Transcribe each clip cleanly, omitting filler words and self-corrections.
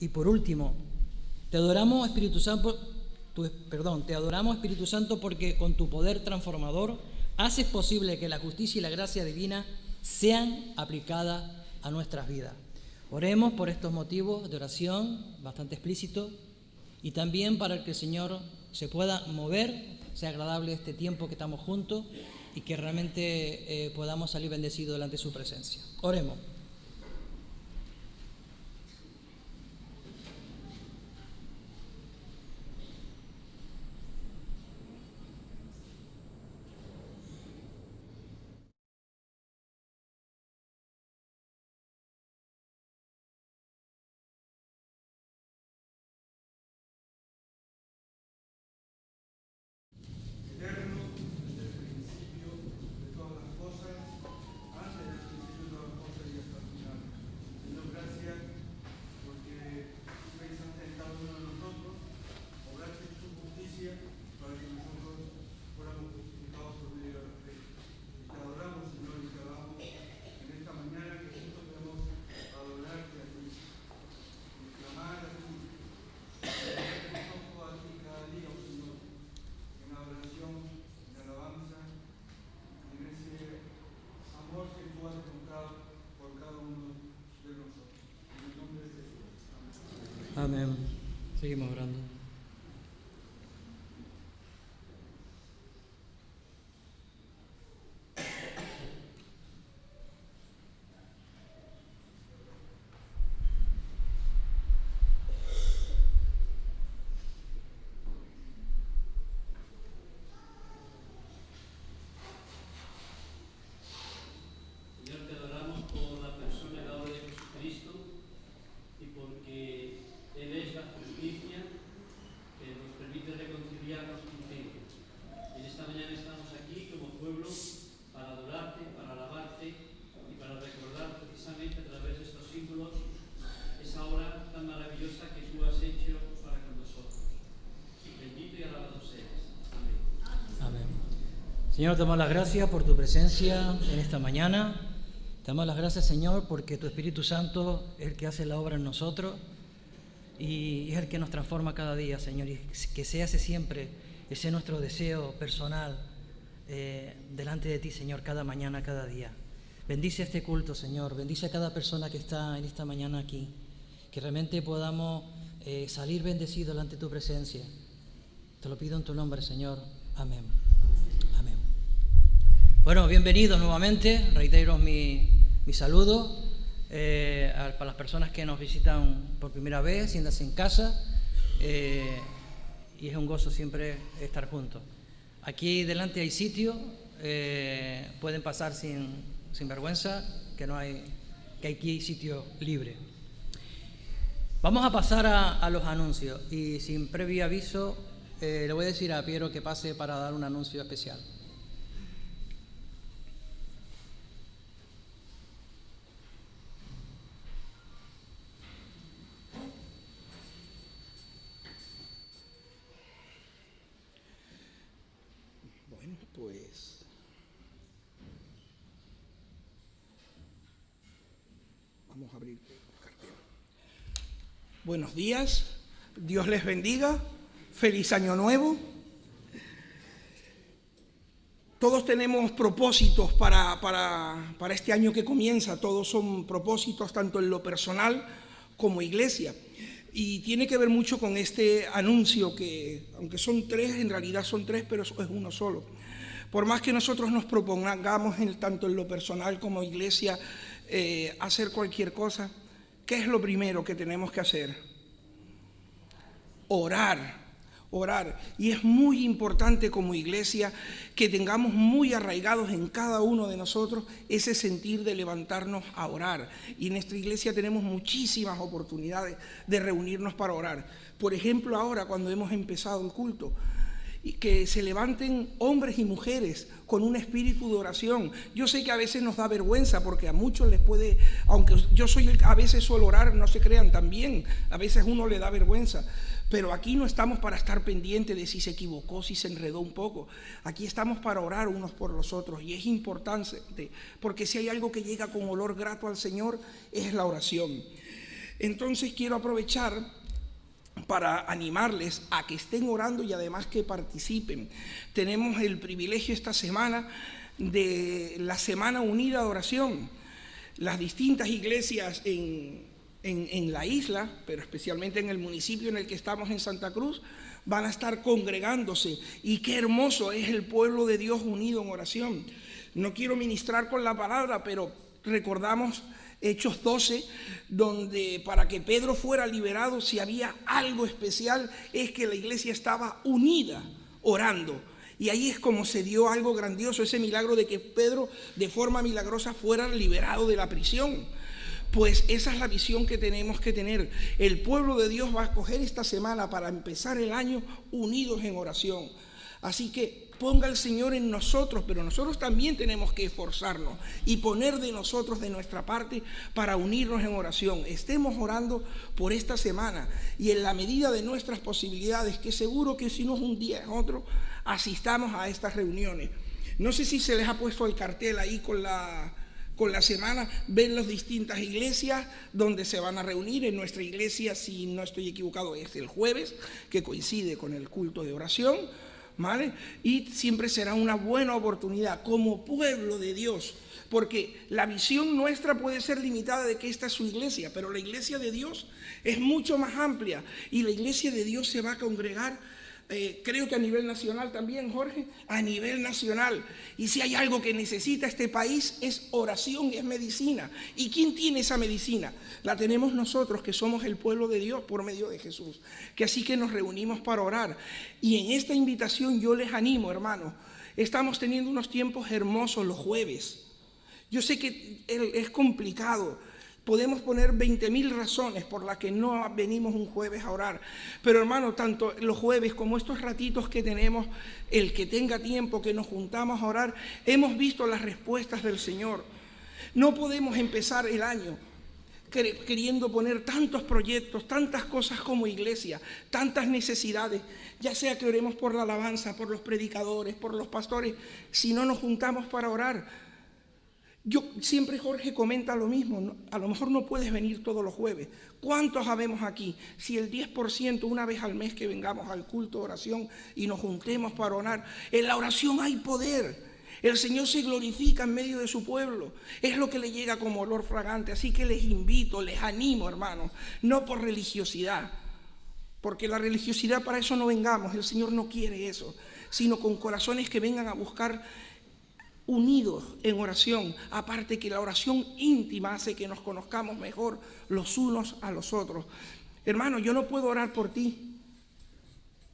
Y por último, te adoramos, Espíritu Santo, porque con tu poder transformador haces posible que la justicia y la gracia divina sean aplicadas a nuestras vidas. Oremos por estos motivos de oración bastante explícitos y también para que el Señor se pueda mover, sea agradable este tiempo que estamos juntos y que realmente podamos salir bendecidos delante de su presencia. Oremos. Amén. Seguimos orando. Señor, te adoramos por la persona y la obra de Jesucristo y porque Él es la justicia que nos permite reconciliarnos contigo. En esta mañana estamos aquí como pueblo para adorarte, para alabarte y para recordar precisamente a través de estos símbolos esa obra tan maravillosa que tú has hecho para con nosotros. Bendito y alabado seas. Amén. Amén. Señor, te damos las gracias por tu presencia en esta mañana. Te damos las gracias, Señor, porque tu Espíritu Santo es el que hace la obra en nosotros y es el que nos transforma cada día, Señor, y que se hace siempre ese nuestro deseo personal delante de ti, Señor, cada mañana, cada día. Bendice este culto, Señor, bendice a cada persona que está en esta mañana aquí, que realmente podamos salir bendecidos delante de tu presencia. Te lo pido en tu nombre, Señor. Amén. Amén. Bueno, bienvenidos nuevamente. Reitero mi saludo para las personas que nos visitan por primera vez, siéntanse en casa. Y es un gozo siempre estar juntos. Aquí delante hay sitio, pueden pasar sin vergüenza, que aquí hay sitio libre. Vamos a pasar a los anuncios y sin previo aviso le voy a decir a Piero que pase para dar un anuncio especial. Bueno, pues vamos a abrir el cartel. Buenos días, Dios les bendiga, feliz año nuevo. Todos tenemos propósitos para este año que comienza, todos son propósitos tanto en lo personal como iglesia. Y tiene que ver mucho con este anuncio que, aunque son tres, en realidad son tres, pero es uno solo. Por más que nosotros nos propongamos tanto en lo personal como iglesia hacer cualquier cosa, ¿qué es lo primero que tenemos que hacer? Orar. Y es muy importante como iglesia que tengamos muy arraigados en cada uno de nosotros ese sentir de levantarnos a orar. Y en nuestra iglesia tenemos muchísimas oportunidades de reunirnos para orar. Por ejemplo, ahora cuando hemos empezado el culto, y que se levanten hombres y mujeres con un espíritu de oración. Yo sé que a veces nos da vergüenza porque a muchos les puede, aunque yo a veces suelo orar, no se crean también, a veces uno le da vergüenza, pero aquí no estamos para estar pendientes de si se equivocó, si se enredó un poco. Aquí estamos para orar unos por los otros y es importante porque si hay algo que llega con olor grato al Señor es la oración. Entonces quiero aprovechar para animarles a que estén orando y además que participen. Tenemos el privilegio esta semana de la Semana Unida de Oración. Las distintas iglesias en la isla, pero especialmente en el municipio en el que estamos, en Santa Cruz, van a estar congregándose. Y qué hermoso es el pueblo de Dios unido en oración. No quiero ministrar con la palabra, pero recordamos Hechos 12, donde para que Pedro fuera liberado, si había algo especial, es que la iglesia estaba unida, orando. Y ahí es como se dio algo grandioso, ese milagro de que Pedro de forma milagrosa fuera liberado de la prisión. Pues esa es la visión que tenemos que tener. El pueblo de Dios va a escoger esta semana para empezar el año unidos en oración. Así que ponga el Señor en nosotros, pero nosotros también tenemos que esforzarnos y poner de nosotros, de nuestra parte, para unirnos en oración. Estemos orando por esta semana y en la medida de nuestras posibilidades, que seguro que si no es un día es otro, asistamos a estas reuniones. No sé si se les ha puesto el cartel ahí con la semana, ven las distintas iglesias donde se van a reunir. En nuestra iglesia, si no estoy equivocado, es el jueves, que coincide con el culto de oración, ¿vale? Y siempre será una buena oportunidad como pueblo de Dios, porque la visión nuestra puede ser limitada de que esta es su iglesia, pero la iglesia de Dios es mucho más amplia y la iglesia de Dios se va a congregar. Creo que a nivel nacional también, Jorge, a nivel nacional. Y si hay algo que necesita este país es oración, es medicina. ¿Y quién tiene esa medicina? La tenemos nosotros, que somos el pueblo de Dios por medio de Jesús. Que así que nos reunimos para orar. Y en esta invitación yo les animo, hermanos. Estamos teniendo unos tiempos hermosos los jueves. Yo sé que es complicado. Podemos poner 20.000 razones por las que no venimos un jueves a orar. Pero hermano, tanto los jueves como estos ratitos que tenemos, el que tenga tiempo, que nos juntamos a orar, hemos visto las respuestas del Señor. No podemos empezar el año queriendo poner tantos proyectos, tantas cosas como iglesia, tantas necesidades, ya sea que oremos por la alabanza, por los predicadores, por los pastores, si no nos juntamos para orar. Yo siempre, Jorge comenta lo mismo, ¿no? A lo mejor no puedes venir todos los jueves. ¿Cuántos habemos aquí? Si el 10% una vez al mes que vengamos al culto de oración y nos juntemos para orar, en la oración hay poder. El Señor se glorifica en medio de su pueblo. Es lo que le llega como olor fragante. Así que les invito, les animo, hermanos, no por religiosidad, porque la religiosidad, para eso no vengamos. El Señor no quiere eso, sino con corazones que vengan a buscar unidos en oración. Aparte que la oración íntima hace que nos conozcamos mejor los unos a los otros. Hermano, yo no puedo orar por ti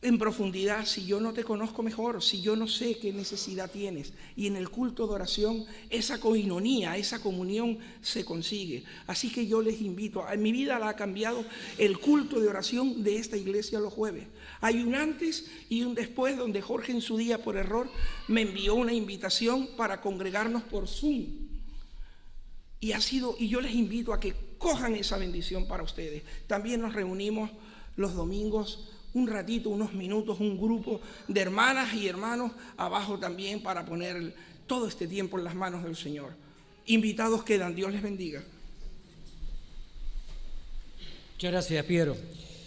en profundidad si yo no te conozco mejor, si yo no sé qué necesidad tienes. Y en el culto de oración esa coinonía, esa comunión se consigue. Así que yo les invito, en mi vida la ha cambiado el culto de oración de esta iglesia los jueves. Hay un antes y un después, donde Jorge en su día por error me envió una invitación para congregarnos por Zoom. Y yo les invito a que cojan esa bendición para ustedes. También nos reunimos los domingos un ratito, unos minutos, un grupo de hermanas y hermanos abajo también, para poner todo este tiempo en las manos del Señor. Invitados quedan, Dios les bendiga. Muchas gracias, Piero.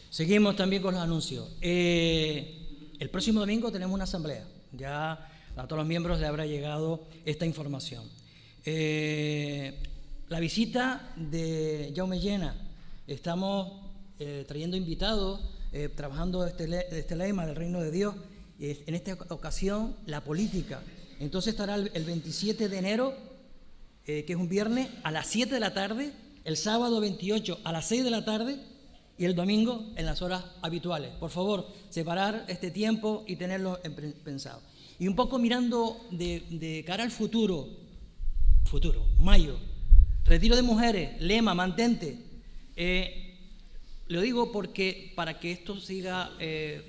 Seguimos también con los anuncios. El próximo domingo tenemos una asamblea. Ya a todos los miembros les habrá llegado esta información. La visita de Jaume Llena. Estamos trayendo invitados, trabajando este lema del reino de Dios. En esta ocasión, la política. Entonces estará el 27 de enero, que es un viernes, a las 7 de la tarde, el sábado 28 a las 6 de la tarde y el domingo en las horas habituales. Por favor, separar este tiempo y tenerlo pensado. Y un poco mirando de cara al futuro, mayo, retiro de mujeres, lema, mantente. Lo digo porque para que esto siga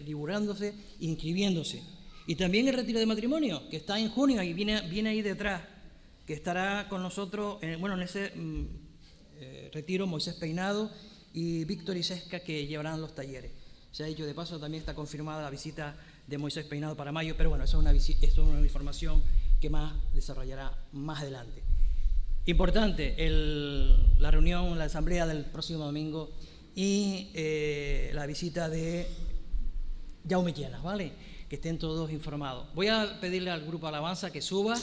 divulgándose e inscribiéndose. Y también el retiro de matrimonio, que está en junio y viene ahí detrás, que estará con nosotros, en ese retiro, Moisés Peinado y Víctor y Sesca, que llevarán los talleres. Se ha dicho de paso, también está confirmada la visita de Moisés Peinado para mayo, pero bueno, eso es una información que más desarrollará más adelante. Importante, la reunión, la asamblea del próximo domingo y la visita de Jaume Llenas, ¿vale? Que estén todos informados. Voy a pedirle al grupo Alabanza que suba.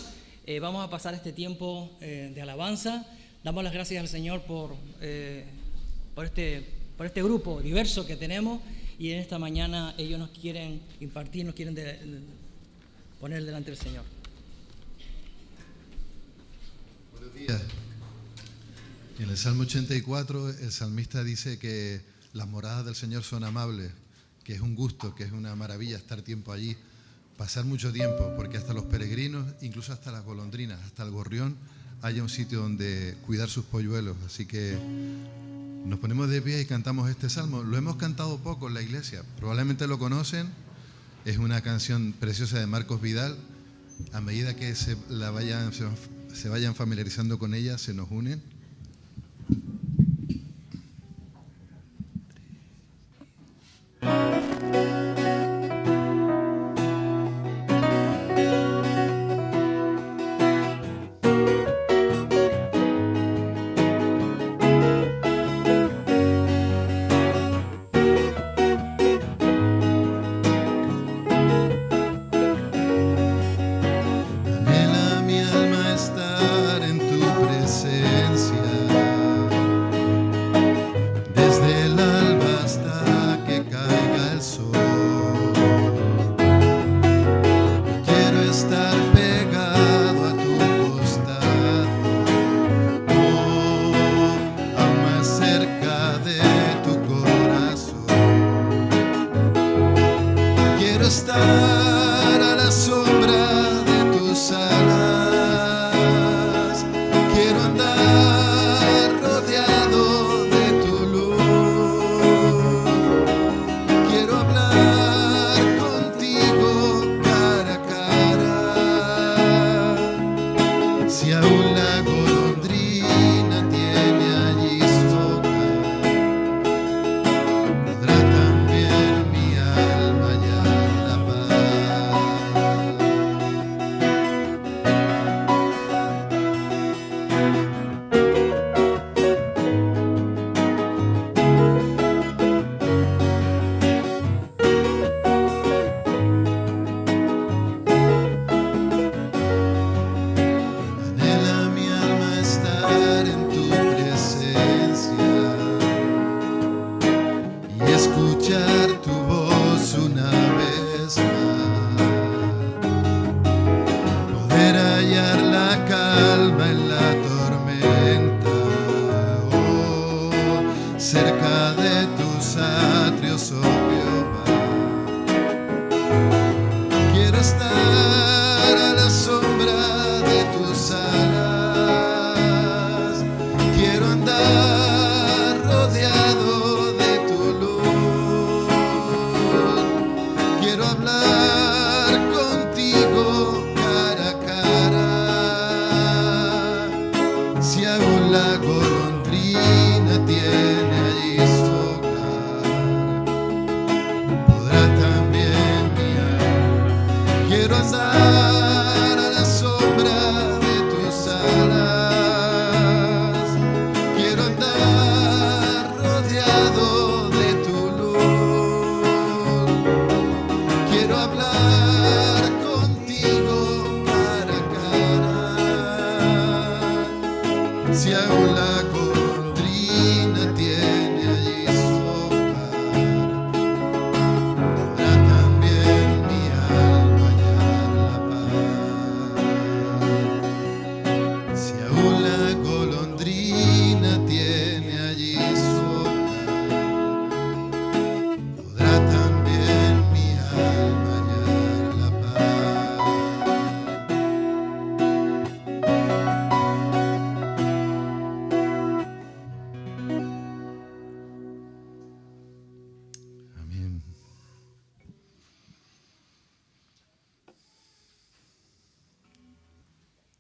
Vamos a pasar este tiempo de alabanza. Damos las gracias al Señor por este grupo diverso que tenemos, y en esta mañana ellos nos quieren impartir, nos quieren poner delante del Señor. Buenos días. En el Salmo 84 el salmista dice que las moradas del Señor son amables, que es un gusto, que es una maravilla estar tiempo allí, pasar mucho tiempo, porque hasta los peregrinos, incluso hasta las golondrinas, hasta el gorrión, haya un sitio donde cuidar sus polluelos. Así que nos ponemos de pie y cantamos este salmo. Lo hemos cantado poco en la iglesia, probablemente lo conocen. Es una canción preciosa de Marcos Vidal. A medida que se vayan familiarizando con ella, se nos unen.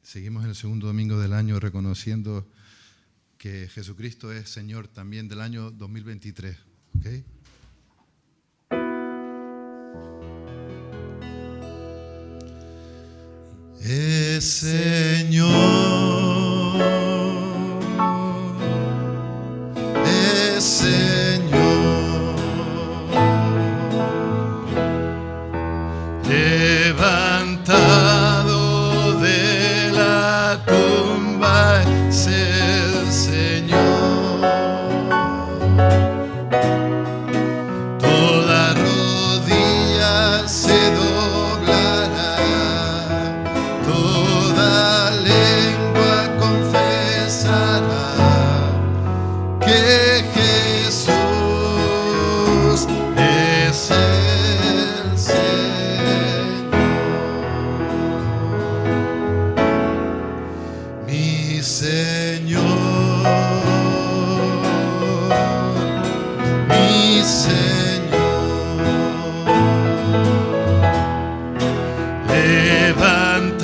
Seguimos en el segundo domingo del año reconociendo que Jesucristo es Señor también del año 2023. ¿Okay? Es Señor.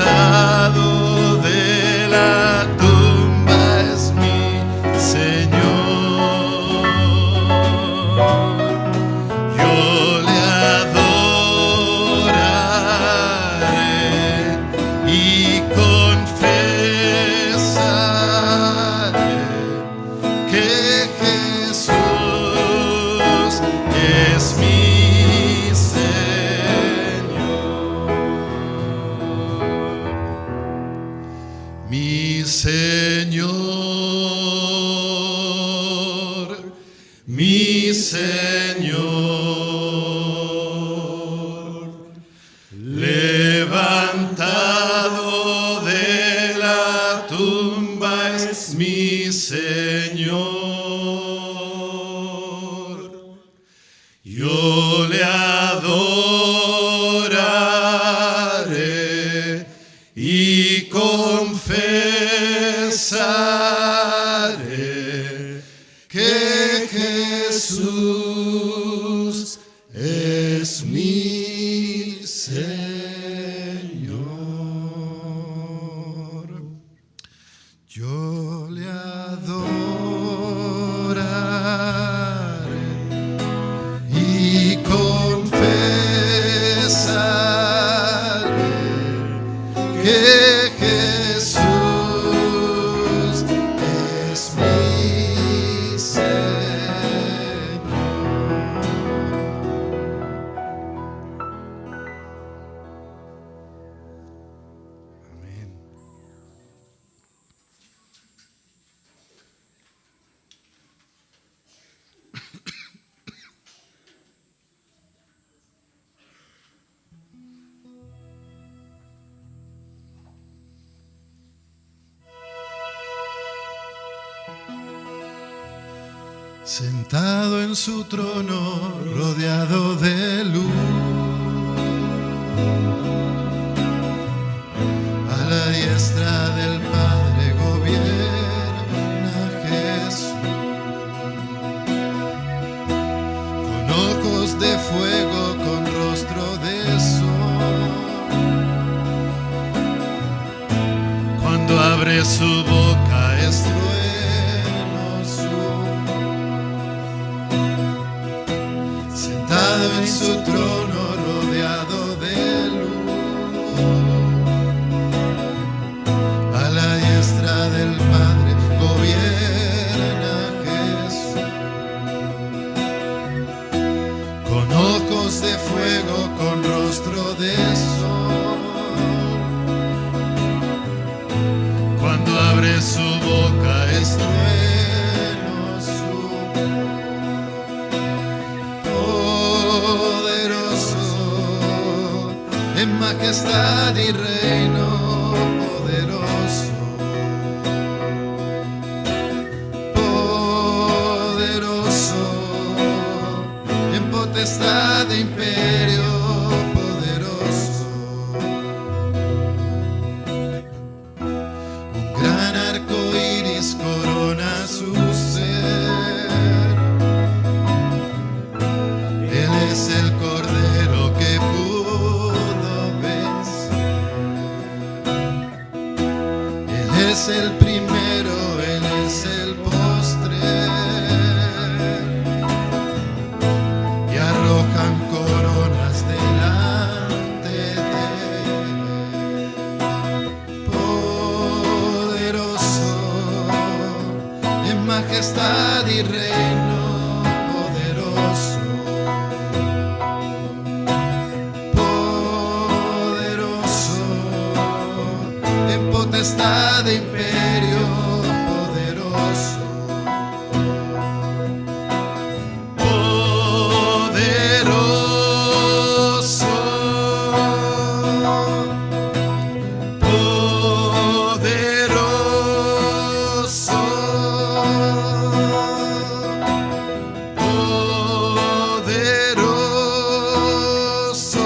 Levantado de la tumba es mi Señor. Yo le adoraré y confesaré que Jesús es mi Señor, mi Señor, levantado de la tumba es mi Señor. Yo le adoraré y confesaré que Jesús es mi Señor. Yo le adoraré y confesaré que Jesús es mi Señor. Amén. Sentado en su trono, rodeado de luz, a la diestra del Padre gobierna Jesús, con ojos de fuego, con rostro de sol. Cuando abre su boca es trueno su. Sentado en su trono, rodeado de luz, a la diestra del Padre gobierna Jesús, con ojos de fuego, con rostro de sol. Cuando abre su boca es trueno su. Poderoso en majestad y reino, poderoso, poderoso en potestad de imperio, poderoso. Un gran arco iris corona su ser. Él es el Cordero que pudo vencer. Él es el primero, Él es el postre. Y arrojan coronas delante de Él. Poderoso en majestad y reino, poderoso. En potestad de imperio, poderoso, poderoso, poderoso, poderoso.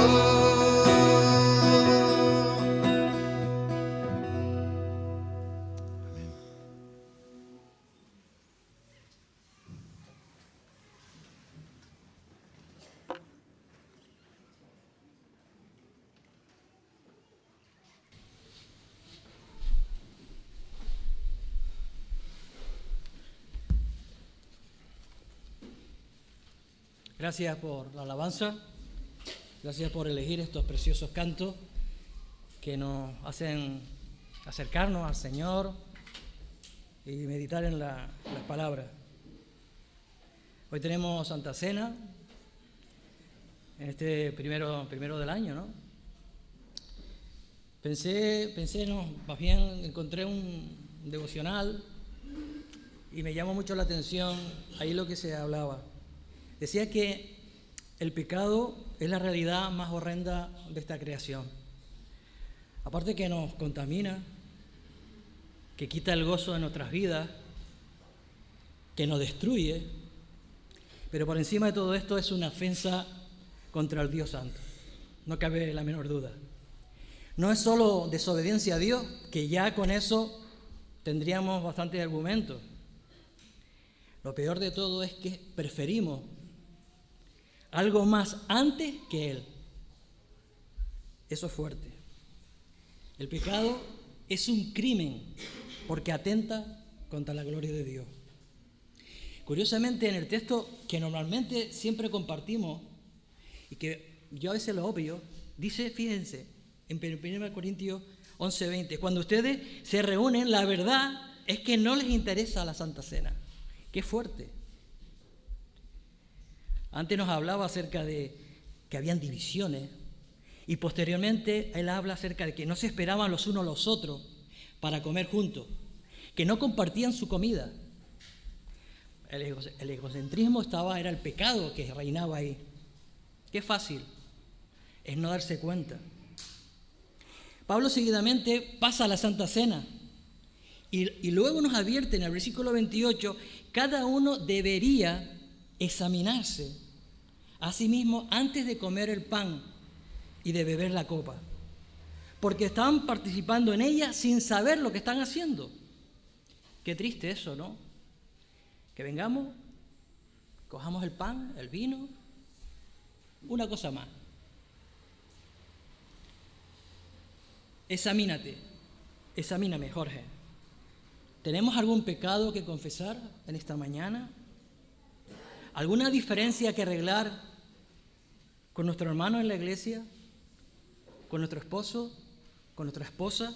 Gracias por la alabanza, gracias por elegir estos preciosos cantos que nos hacen acercarnos al Señor y meditar en las palabras. Hoy tenemos Santa Cena, en este primero del año, ¿no? Pensé, no, más bien encontré un devocional y me llamó mucho la atención ahí lo que se hablaba. Decía que el pecado es la realidad más horrenda de esta creación. Aparte que nos contamina, que quita el gozo de nuestras vidas, que nos destruye, pero por encima de todo esto es una ofensa contra el Dios Santo. No cabe la menor duda. No es solo desobediencia a Dios, que ya con eso tendríamos bastantes argumentos. Lo peor de todo es que preferimos algo más antes que Él. Eso es fuerte. El pecado es un crimen porque atenta contra la gloria de Dios. Curiosamente, en el texto que normalmente siempre compartimos y que yo a veces lo obvio, dice, fíjense, en 1 Corintios 11:20, cuando ustedes se reúnen, la verdad es que no les interesa la Santa Cena. ¡Qué fuerte! Antes nos hablaba acerca de que habían divisiones y posteriormente él habla acerca de que no se esperaban los unos a los otros para comer juntos, que no compartían su comida. El egocentrismo era el pecado que reinaba ahí. Qué fácil es no darse cuenta. Pablo seguidamente pasa a la Santa Cena y luego nos advierte en el versículo 28, cada uno debería examinarse a sí mismo antes de comer el pan y de beber la copa, porque están participando en ella sin saber lo que están haciendo. Qué triste eso, ¿no? Que vengamos, cojamos el pan, el vino, una cosa más. Examíname, Jorge. ¿Tenemos algún pecado que confesar en esta mañana? ¿Alguna diferencia que arreglar con nuestro hermano en la iglesia? ¿Con nuestro esposo? ¿Con nuestra esposa?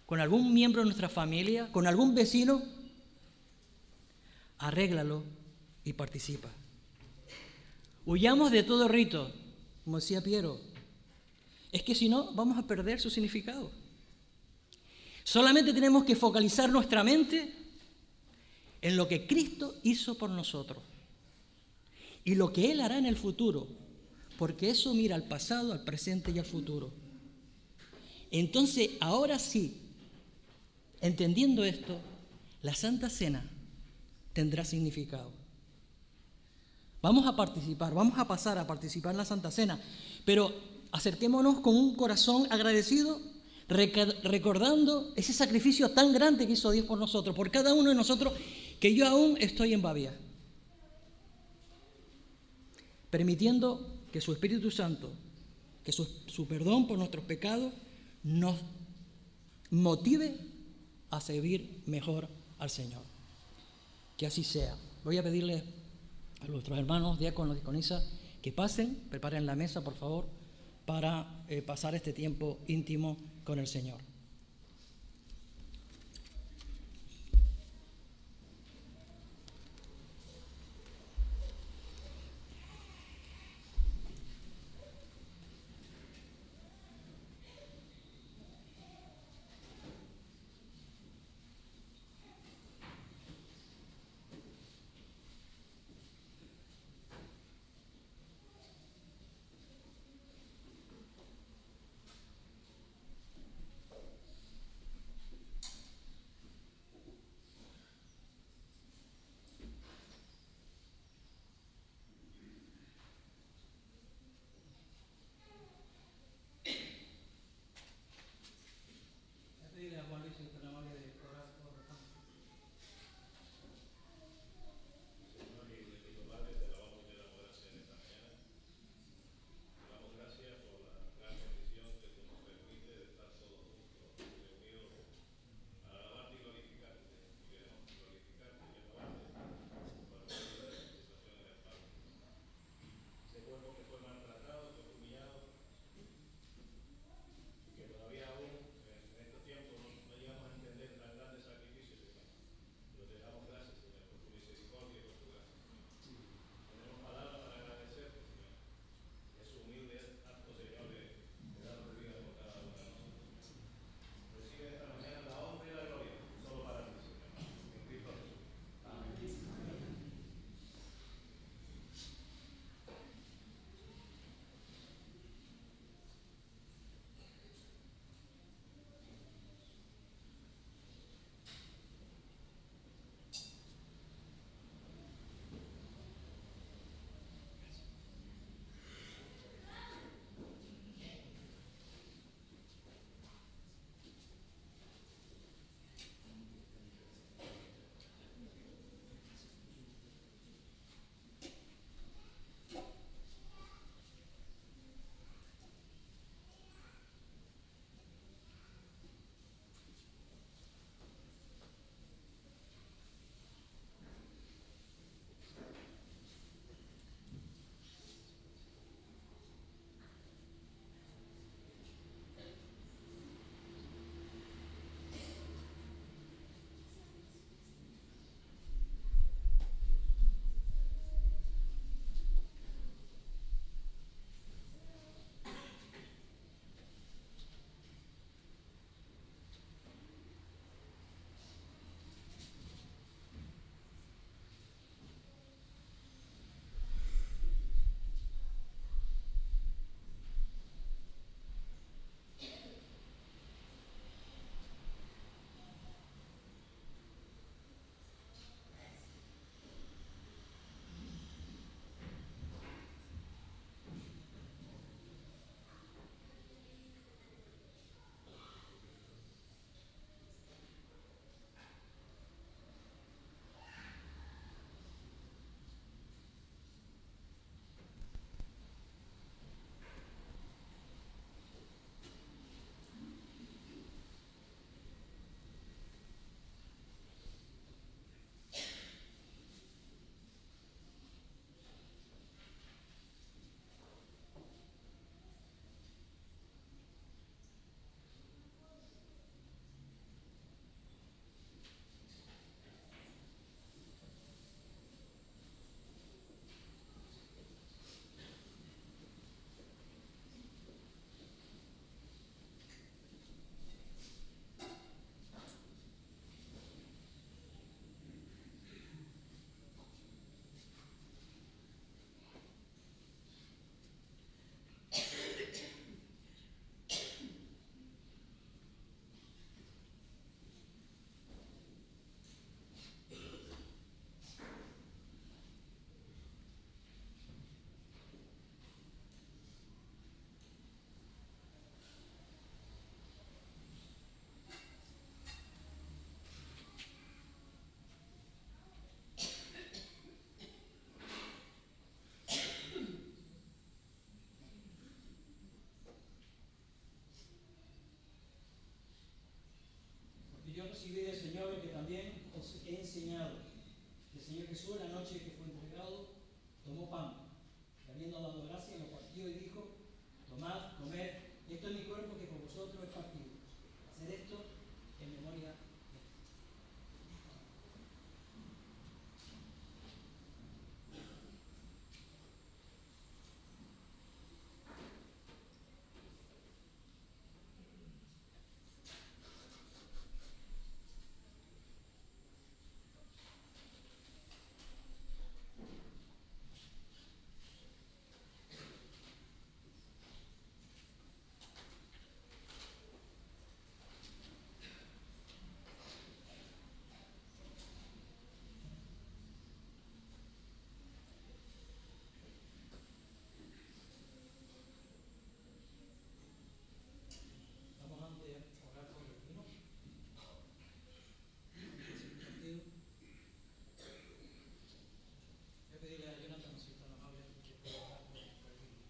¿Con algún miembro de nuestra familia? ¿Con algún vecino? Arréglalo y participa. Huyamos de todo rito, como decía Piero. Es que si no, vamos a perder su significado. Solamente tenemos que focalizar nuestra mente en lo que Cristo hizo por nosotros y lo que Él hará en el futuro, porque eso mira al pasado, al presente y al futuro. Entonces, ahora sí, entendiendo esto, la Santa Cena tendrá significado. Vamos a participar, vamos a pasar a participar en la Santa Cena, pero acerquémonos con un corazón agradecido, recordando ese sacrificio tan grande que hizo Dios por nosotros, por cada uno de nosotros, que yo aún estoy en Babia. Permitiendo que su Espíritu Santo, que su perdón por nuestros pecados, nos motive a servir mejor al Señor. Que así sea. Voy a pedirle a nuestros hermanos diáconos y diaconisas que pasen, preparen la mesa, por favor, para pasar este tiempo íntimo con el Señor. tomó pan, y habiendo dado gracias, lo partió y dijo: tomad, comed, esto es mi cuerpo que por vosotros es partido. Haced esto en memoria de mí. Vamos antes a orar por el vino. Voy a pedirle a Jonathan, si es tan amable, que pueda orar por el vino.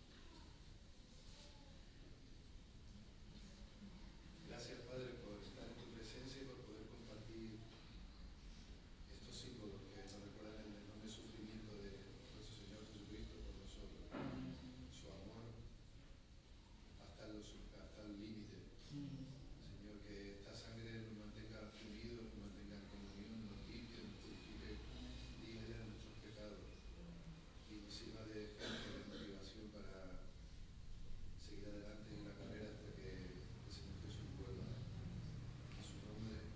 Gracias, Padre, por estar en tu presencia y por poder compartir estos símbolos que nos recuerdan el enorme sufrimiento de nuestro Señor Jesucristo por nosotros, su amor hasta el límite. Señor, que esta sangre nos mantenga unidos, nos mantenga en comunión, nos limpie, nos purifique, libre de nuestros pecados y nos sirva de ejemplo, de motivación para seguir adelante en la carrera hasta que el Señor Jesús vuelva. En su nombre.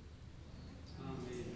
Amén.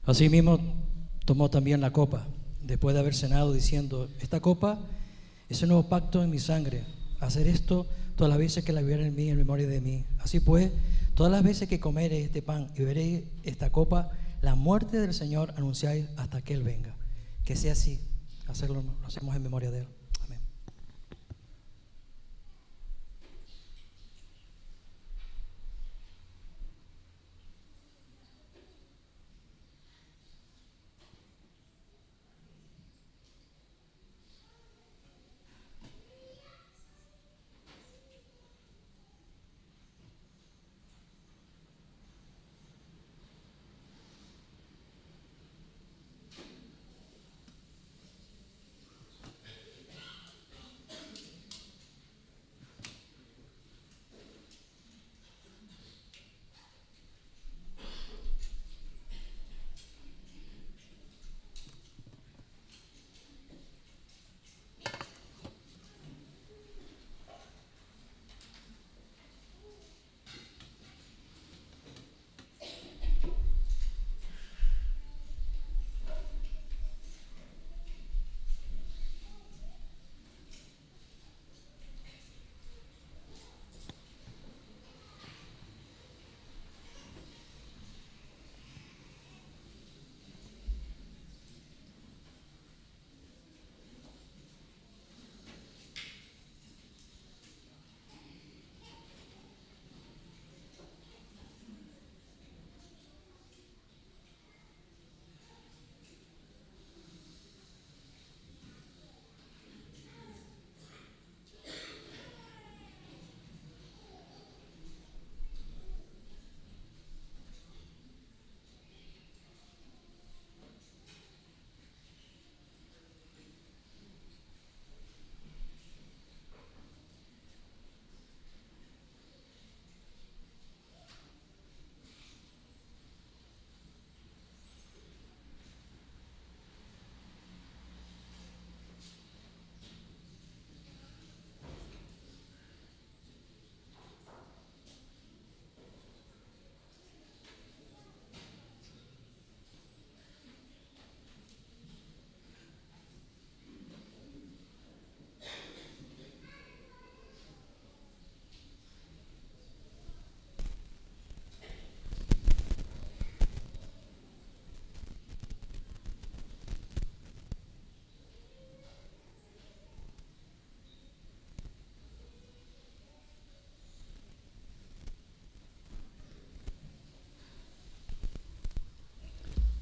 Asimismo, tomó también la copa, después de haber cenado, diciendo: esta copa ese nuevo pacto en mi sangre. Hacer esto todas las veces que la bebiere en mí, en memoria de mí. Así pues, todas las veces que comeréis este pan y beberéis esta copa, la muerte del Señor anunciáis hasta que Él venga. Que sea así. Hacerlo, lo hacemos en memoria de Él. Amén.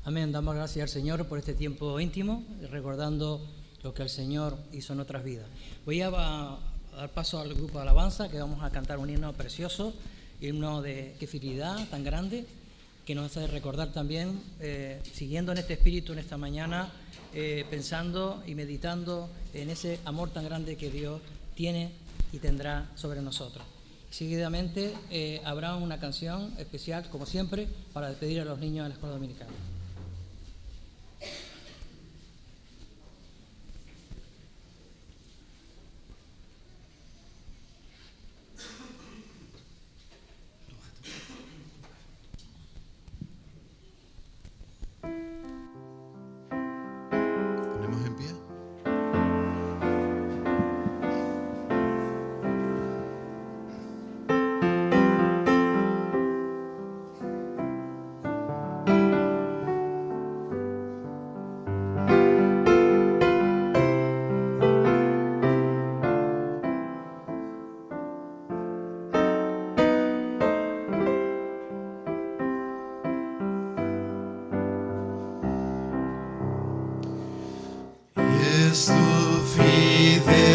Amén. Damos gracias al Señor por este tiempo íntimo, recordando lo que el Señor hizo en otras vidas. Voy a dar paso al grupo de alabanza, que vamos a cantar un himno precioso, himno de qué fidelidad tan grande, que nos hace recordar también, siguiendo en este espíritu en esta mañana, pensando y meditando en ese amor tan grande que Dios tiene y tendrá sobre nosotros. Seguidamente habrá una canción especial, como siempre, para despedir a los niños de la escuela dominicana. Ponemos en pie. Es tu fidelidad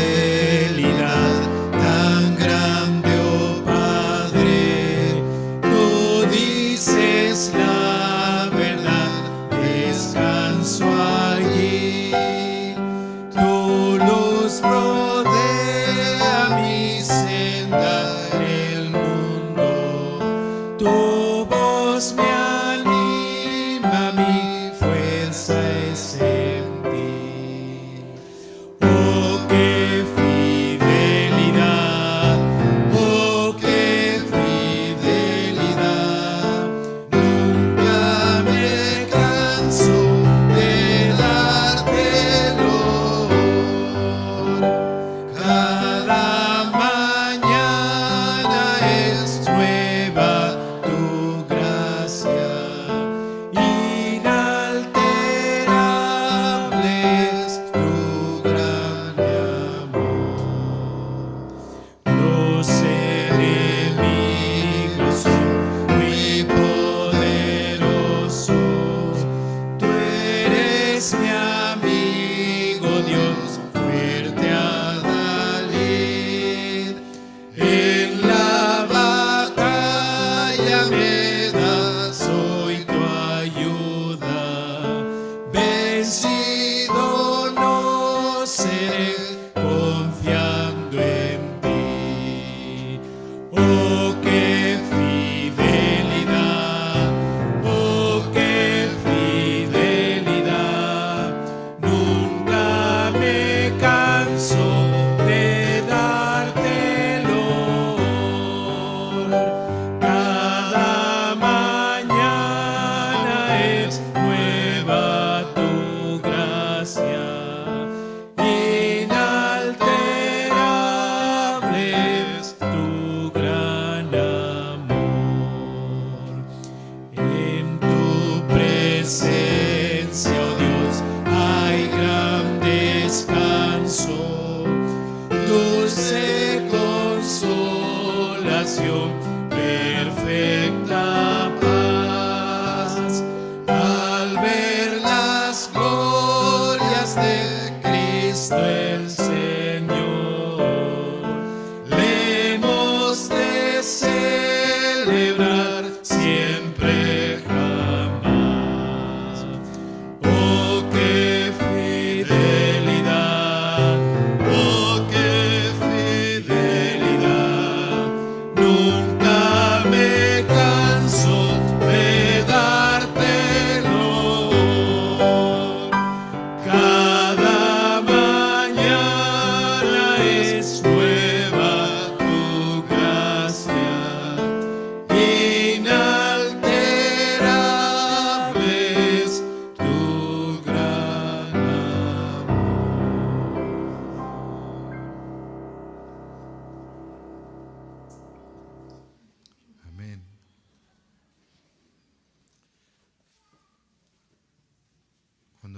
tan grande, oh Padre. Tú dices la verdad, descanso allí. Tu luz rodea mi senda en el mundo. Tu voz me anima, mi fuerza es en ti. Oh, qué fidelidad, oh, qué fidelidad. Nunca me canso de darte el honor.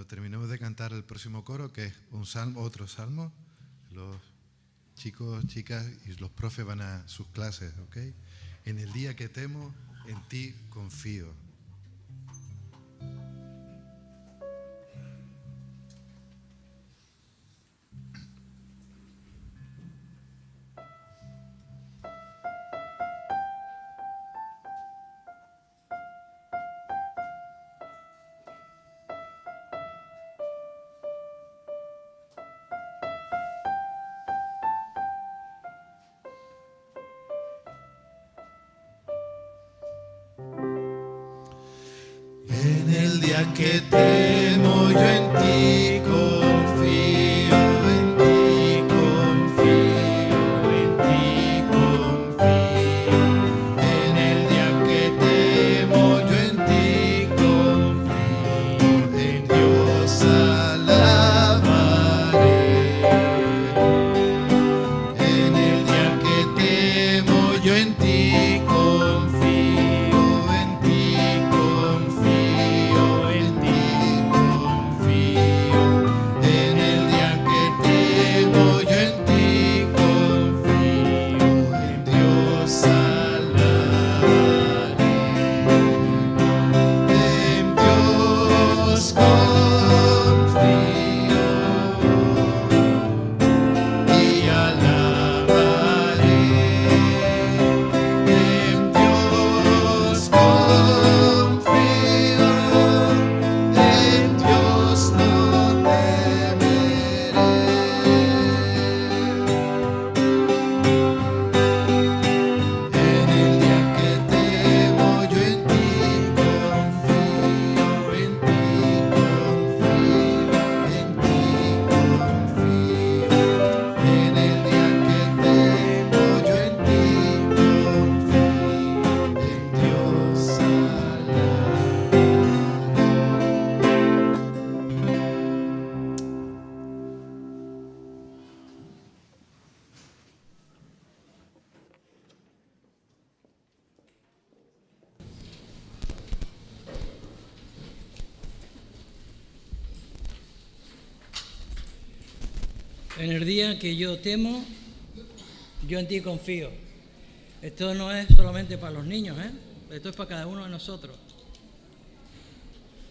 cuando terminemos de cantar el próximo coro, que es un salmo, otro salmo, los chicos, chicas y los profes van a sus clases, ¿ok? En el día que temo, en ti confío. En el día que temo, yo en ti confío, en ti confío, en ti confío. En el día que temo, yo en ti confío, en Dios alabaré. En el día que temo, yo en ti confío. En el día que yo temo, yo en ti confío. Esto no es solamente para los niños, esto es para cada uno de nosotros.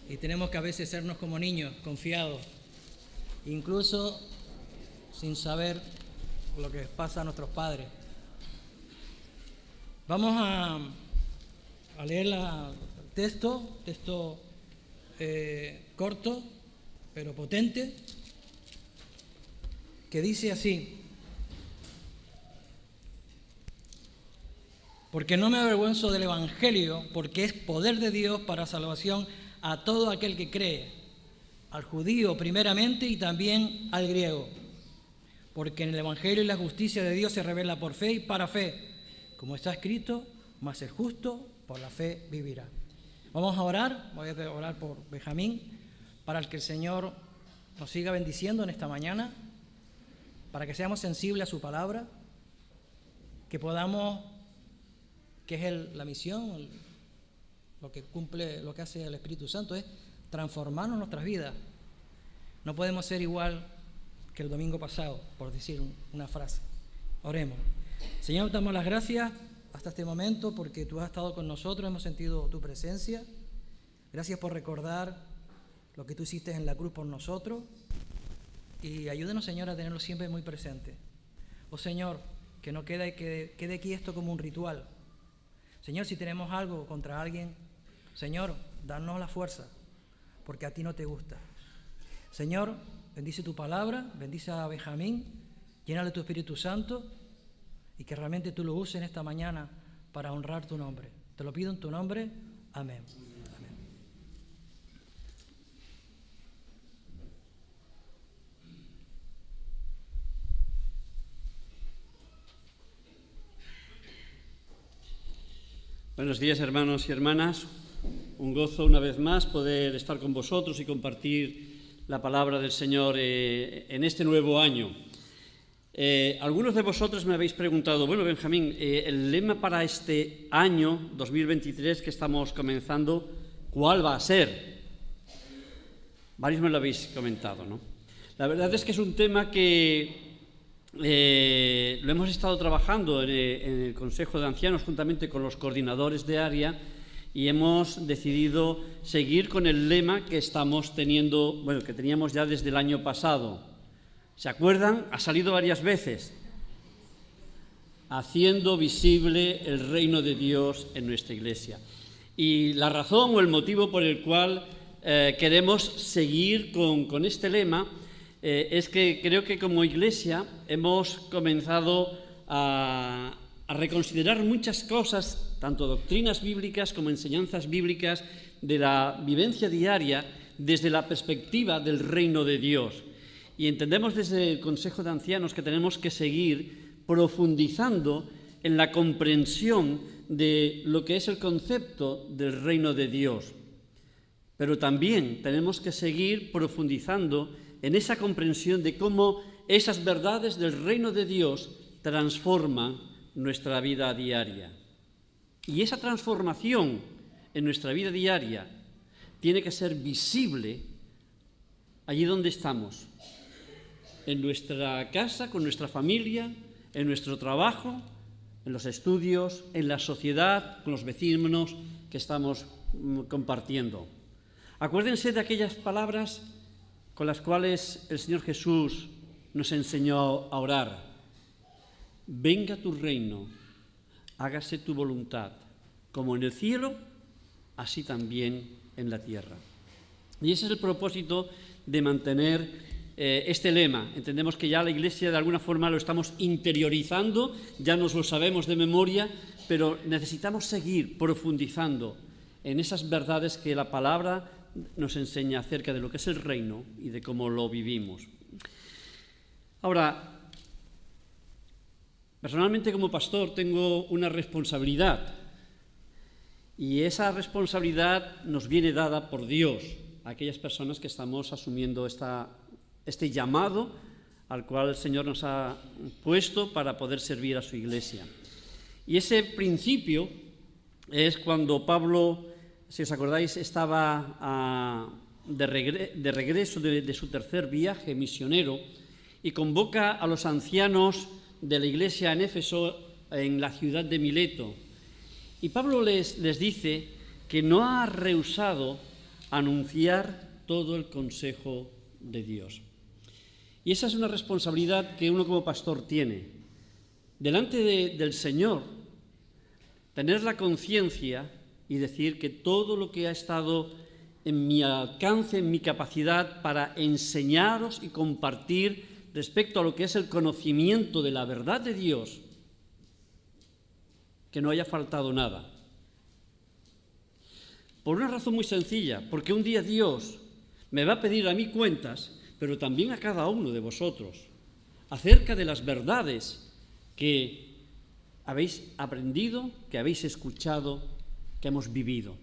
Y tenemos que a veces sernos como niños, confiados, incluso sin saber lo que pasa a nuestros padres. Vamos a leer el texto corto, pero potente, que dice así: porque no me avergüenzo del Evangelio, porque es poder de Dios para salvación a todo aquel que cree, al judío primeramente y también al griego. Porque en el Evangelio la justicia de Dios se revela por fe y para fe, como está escrito, mas el justo por la fe vivirá. Vamos a orar, voy a orar por Benjamín, para que el Señor nos siga bendiciendo en esta mañana, para que seamos sensibles a su palabra, que podamos, que es la misión, lo que cumple, lo que hace el Espíritu Santo es transformarnos nuestras vidas. No podemos ser igual que el domingo pasado, por decir una frase. Oremos. Señor, te damos las gracias hasta este momento porque tú has estado con nosotros, hemos sentido tu presencia. Gracias por recordar lo que tú hiciste en la cruz por nosotros. Y ayúdenos, Señor, a tenerlo siempre muy presente. Oh, Señor, que no quede aquí esto como un ritual. Señor, si tenemos algo contra alguien, Señor, danos la fuerza, porque a ti no te gusta. Señor, bendice tu palabra, bendice a Benjamín, llénale de tu Espíritu Santo y que realmente tú lo uses en esta mañana para honrar tu nombre. Te lo pido en tu nombre. Amén. Buenos días, hermanos y hermanas. Un gozo una vez más poder estar con vosotros y compartir la palabra del Señor en este nuevo año. Algunos de vosotros me habéis preguntado, bueno, Benjamín, el lema para este año 2023 que estamos comenzando, ¿cuál va a ser? Varios me lo habéis comentado, ¿no? La verdad es que es un tema que lo hemos estado trabajando en el Consejo de Ancianos juntamente con los coordinadores de área y hemos decidido seguir con el lema que estamos teniendo, bueno, que teníamos ya desde el año pasado. ¿Se acuerdan? Ha salido varias veces. Haciendo visible el reino de Dios en nuestra Iglesia. Y la razón o el motivo por el cual queremos seguir con este lema es que creo que como Iglesia hemos comenzado a reconsiderar muchas cosas, tanto doctrinas bíblicas como enseñanzas bíblicas de la vivencia diaria desde la perspectiva del reino de Dios. Y entendemos desde el Consejo de Ancianos que tenemos que seguir profundizando en la comprensión de lo que es el concepto del reino de Dios. Pero también tenemos que seguir profundizando en esa comprensión de cómo esas verdades del reino de Dios transforman nuestra vida diaria. Y esa transformación en nuestra vida diaria tiene que ser visible allí donde estamos, en nuestra casa, con nuestra familia, en nuestro trabajo, en los estudios, en la sociedad, con los vecinos que estamos compartiendo. Acuérdense de aquellas palabras con las cuales el Señor Jesús nos enseñó a orar. Venga tu reino, hágase tu voluntad, como en el cielo, así también en la tierra. Y ese es el propósito de mantener este lema. Entendemos que ya la Iglesia de alguna forma lo estamos interiorizando, ya nos lo sabemos de memoria, pero necesitamos seguir profundizando en esas verdades que la palabra nos enseña acerca de lo que es el reino y de cómo lo vivimos. Ahora, personalmente como pastor tengo una responsabilidad y esa responsabilidad nos viene dada por Dios a aquellas personas que estamos asumiendo este llamado al cual el Señor nos ha puesto para poder servir a su Iglesia. Y ese principio es cuando Pablo, si os acordáis, estaba de regreso de su tercer viaje misionero y convoca a los ancianos de la Iglesia en Éfeso, en la ciudad de Mileto. Y Pablo les dice que no ha rehusado anunciar todo el consejo de Dios. Y esa es una responsabilidad que uno como pastor tiene. Delante del Señor, tener la conciencia y decir que todo lo que ha estado en mi alcance, en mi capacidad para enseñaros y compartir respecto a lo que es el conocimiento de la verdad de Dios, que no haya faltado nada. Por una razón muy sencilla, porque un día Dios me va a pedir a mí cuentas, pero también a cada uno de vosotros, acerca de las verdades que habéis aprendido, que habéis escuchado, que hemos vivido.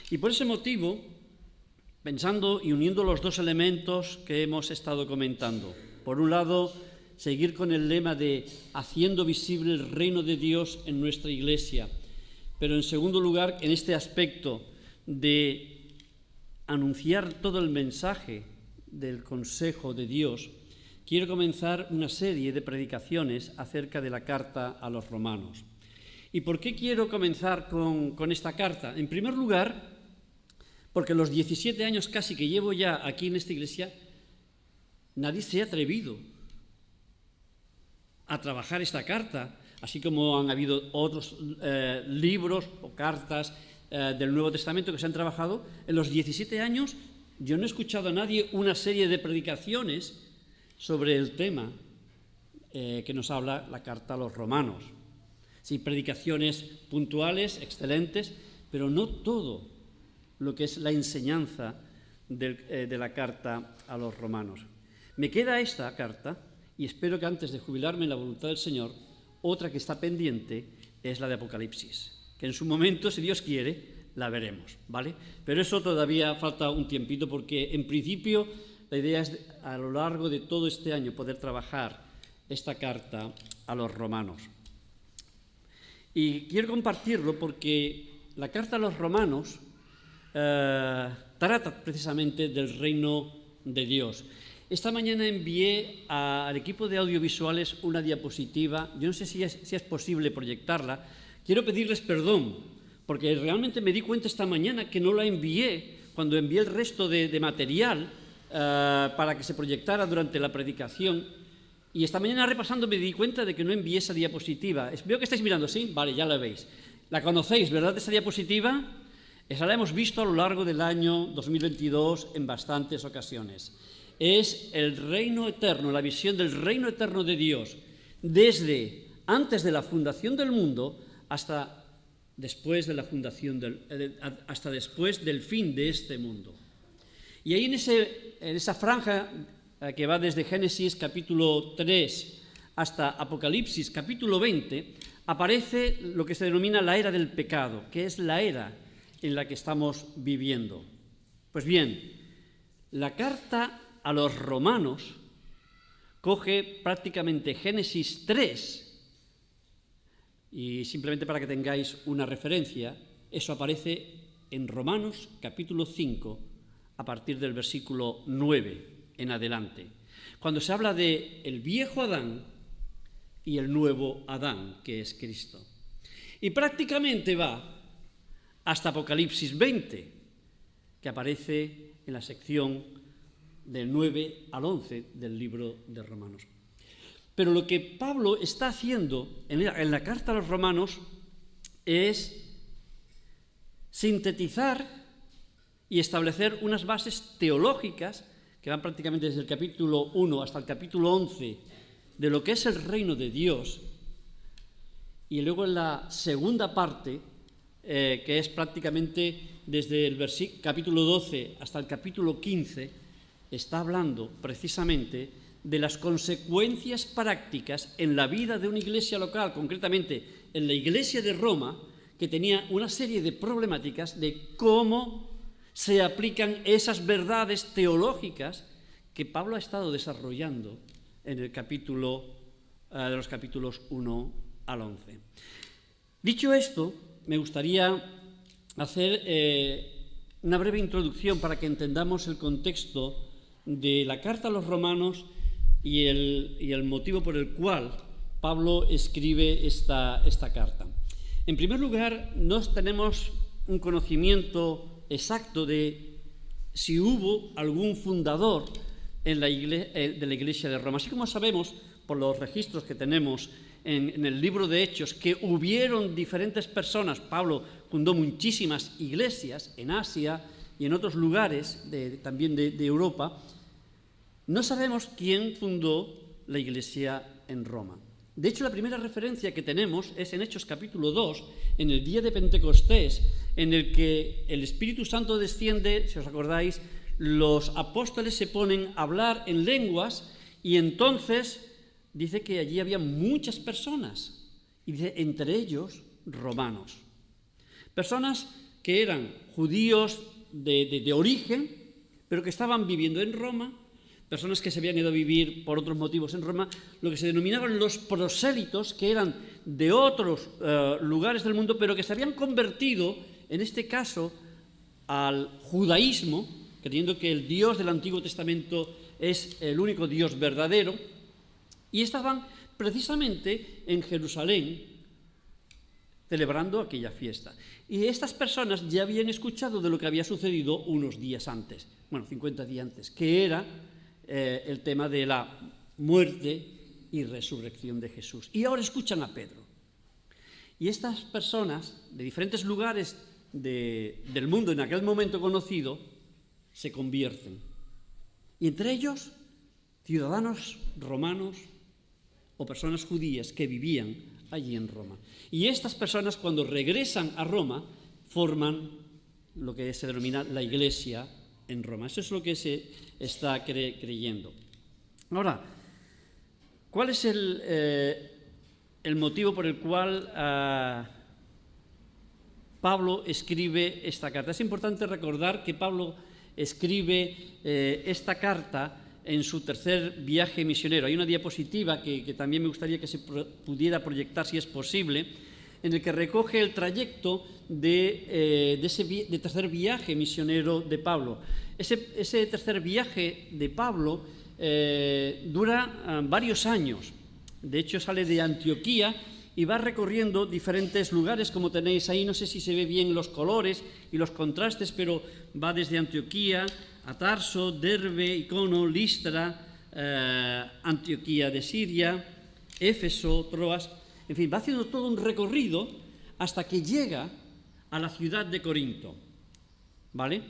Y por ese motivo, pensando y uniendo los dos elementos que hemos estado comentando, por un lado, seguir con el lema de haciendo visible el reino de Dios en nuestra Iglesia, pero en segundo lugar, en este aspecto de anunciar todo el mensaje del consejo de Dios, quiero comenzar una serie de predicaciones acerca de la carta a los romanos. ¿Y por qué quiero comenzar con esta carta? En primer lugar, porque los 17 años casi que llevo ya aquí en esta iglesia, nadie se ha atrevido a trabajar esta carta, así como han habido otros libros o cartas del Nuevo Testamento que se han trabajado. En los 17 años yo no he escuchado a nadie una serie de predicaciones sobre el tema que nos habla la carta a los romanos. Sí, predicaciones puntuales, excelentes, pero no todo lo que es la enseñanza de la carta a los romanos. Me queda esta carta y espero que antes de jubilarme en la voluntad del Señor, otra que está pendiente es la de Apocalipsis, que en su momento, si Dios quiere, la veremos, ¿vale? Pero eso todavía falta un tiempito porque en principio la idea es a lo largo de todo este año poder trabajar esta carta a los romanos. Y quiero compartirlo porque la carta a los romanos trata precisamente del reino de Dios. Esta mañana envié al equipo de audiovisuales una diapositiva. Yo no sé si es posible proyectarla. Quiero pedirles perdón, porque realmente me di cuenta esta mañana que no la envié cuando envié el resto de material para que se proyectara durante la predicación. Y esta mañana repasando me di cuenta de que no envié esa diapositiva. Veo que estáis mirando, ¿sí? Vale, ya la veis. La conocéis, ¿verdad, esa diapositiva? Esa la hemos visto a lo largo del año 2022 en bastantes ocasiones. Es el reino eterno, la visión del reino eterno de Dios, desde antes de la fundación del mundo hasta después de la fundación hasta después del fin de este mundo. Y ahí en esa franja que va desde Génesis capítulo 3 hasta Apocalipsis capítulo 20, aparece lo que se denomina la era del pecado, que es la era en la que estamos viviendo. Pues bien, la carta a los romanos coge prácticamente Génesis 3, y simplemente para que tengáis una referencia, eso aparece en Romanos capítulo 5, a partir del versículo 9 en adelante, cuando se habla de el viejo Adán y el nuevo Adán, que es Cristo. Y prácticamente va hasta Apocalipsis 20, que aparece en la sección del 9 al 11 del libro de Romanos. Pero lo que Pablo está haciendo en la carta a los romanos es sintetizar y establecer unas bases teológicas que van prácticamente desde el capítulo 1 hasta el capítulo 11 de lo que es el reino de Dios, y luego en la segunda parte, que es prácticamente desde el capítulo 12 hasta el capítulo 15, está hablando precisamente de las consecuencias prácticas en la vida de una iglesia local, concretamente en la iglesia de Roma, que tenía una serie de problemáticas de cómo se aplican esas verdades teológicas que Pablo ha estado desarrollando en el capítulo, de los capítulos 1 al 11. Dicho esto, me gustaría hacer una breve introducción para que entendamos el contexto de la carta a los romanos y el motivo por el cual Pablo escribe esta carta. En primer lugar, no tenemos un conocimiento exacto de si hubo algún fundador de la iglesia de Roma. Así como sabemos, por los registros que tenemos en el libro de Hechos, que hubieron diferentes personas. Pablo fundó muchísimas iglesias en Asia y en otros lugares también de Europa. No sabemos quién fundó la iglesia en Roma. De hecho, la primera referencia que tenemos es en Hechos capítulo 2, en el día de Pentecostés, en el que el Espíritu Santo desciende, si os acordáis, los apóstoles se ponen a hablar en lenguas y entonces dice que allí había muchas personas, y dice, entre ellos, romanos. Personas que eran judíos de origen, pero que estaban viviendo en Roma, personas que se habían ido a vivir por otros motivos en Roma, lo que se denominaban los prosélitos, que eran de otros lugares del mundo, pero que se habían convertido, en este caso, al judaísmo, creyendo que el Dios del Antiguo Testamento es el único Dios verdadero, y estaban precisamente en Jerusalén celebrando aquella fiesta. Y estas personas ya habían escuchado de lo que había sucedido unos días antes, 50 días antes, que era el tema de la muerte y resurrección de Jesús. Y ahora escuchan a Pedro. Y estas personas de diferentes lugares del mundo en aquel momento conocido se convierten. Y entre ellos, ciudadanos romanos o personas judías que vivían allí en Roma. Y estas personas, cuando regresan a Roma, forman lo que se denomina la iglesia en Roma. Eso es lo que se está creyendo. Ahora, ¿cuál es el motivo por el cual Pablo escribe esta carta? Es importante recordar que Pablo escribe esta carta en su tercer viaje misionero. Hay una diapositiva que también me gustaría que se pudiera proyectar, si es posible, en el que recoge el trayecto de tercer viaje misionero de Pablo. Ese tercer viaje de Pablo dura varios años. De hecho, sale de Antioquía y va recorriendo diferentes lugares, como tenéis ahí. No sé si se ve bien los colores y los contrastes, pero va desde Antioquía a Tarso, Derbe, Icono, Listra, Antioquía de Siria, Éfeso, Troas. En fin, va haciendo todo un recorrido hasta que llega a la ciudad de Corinto, ¿vale?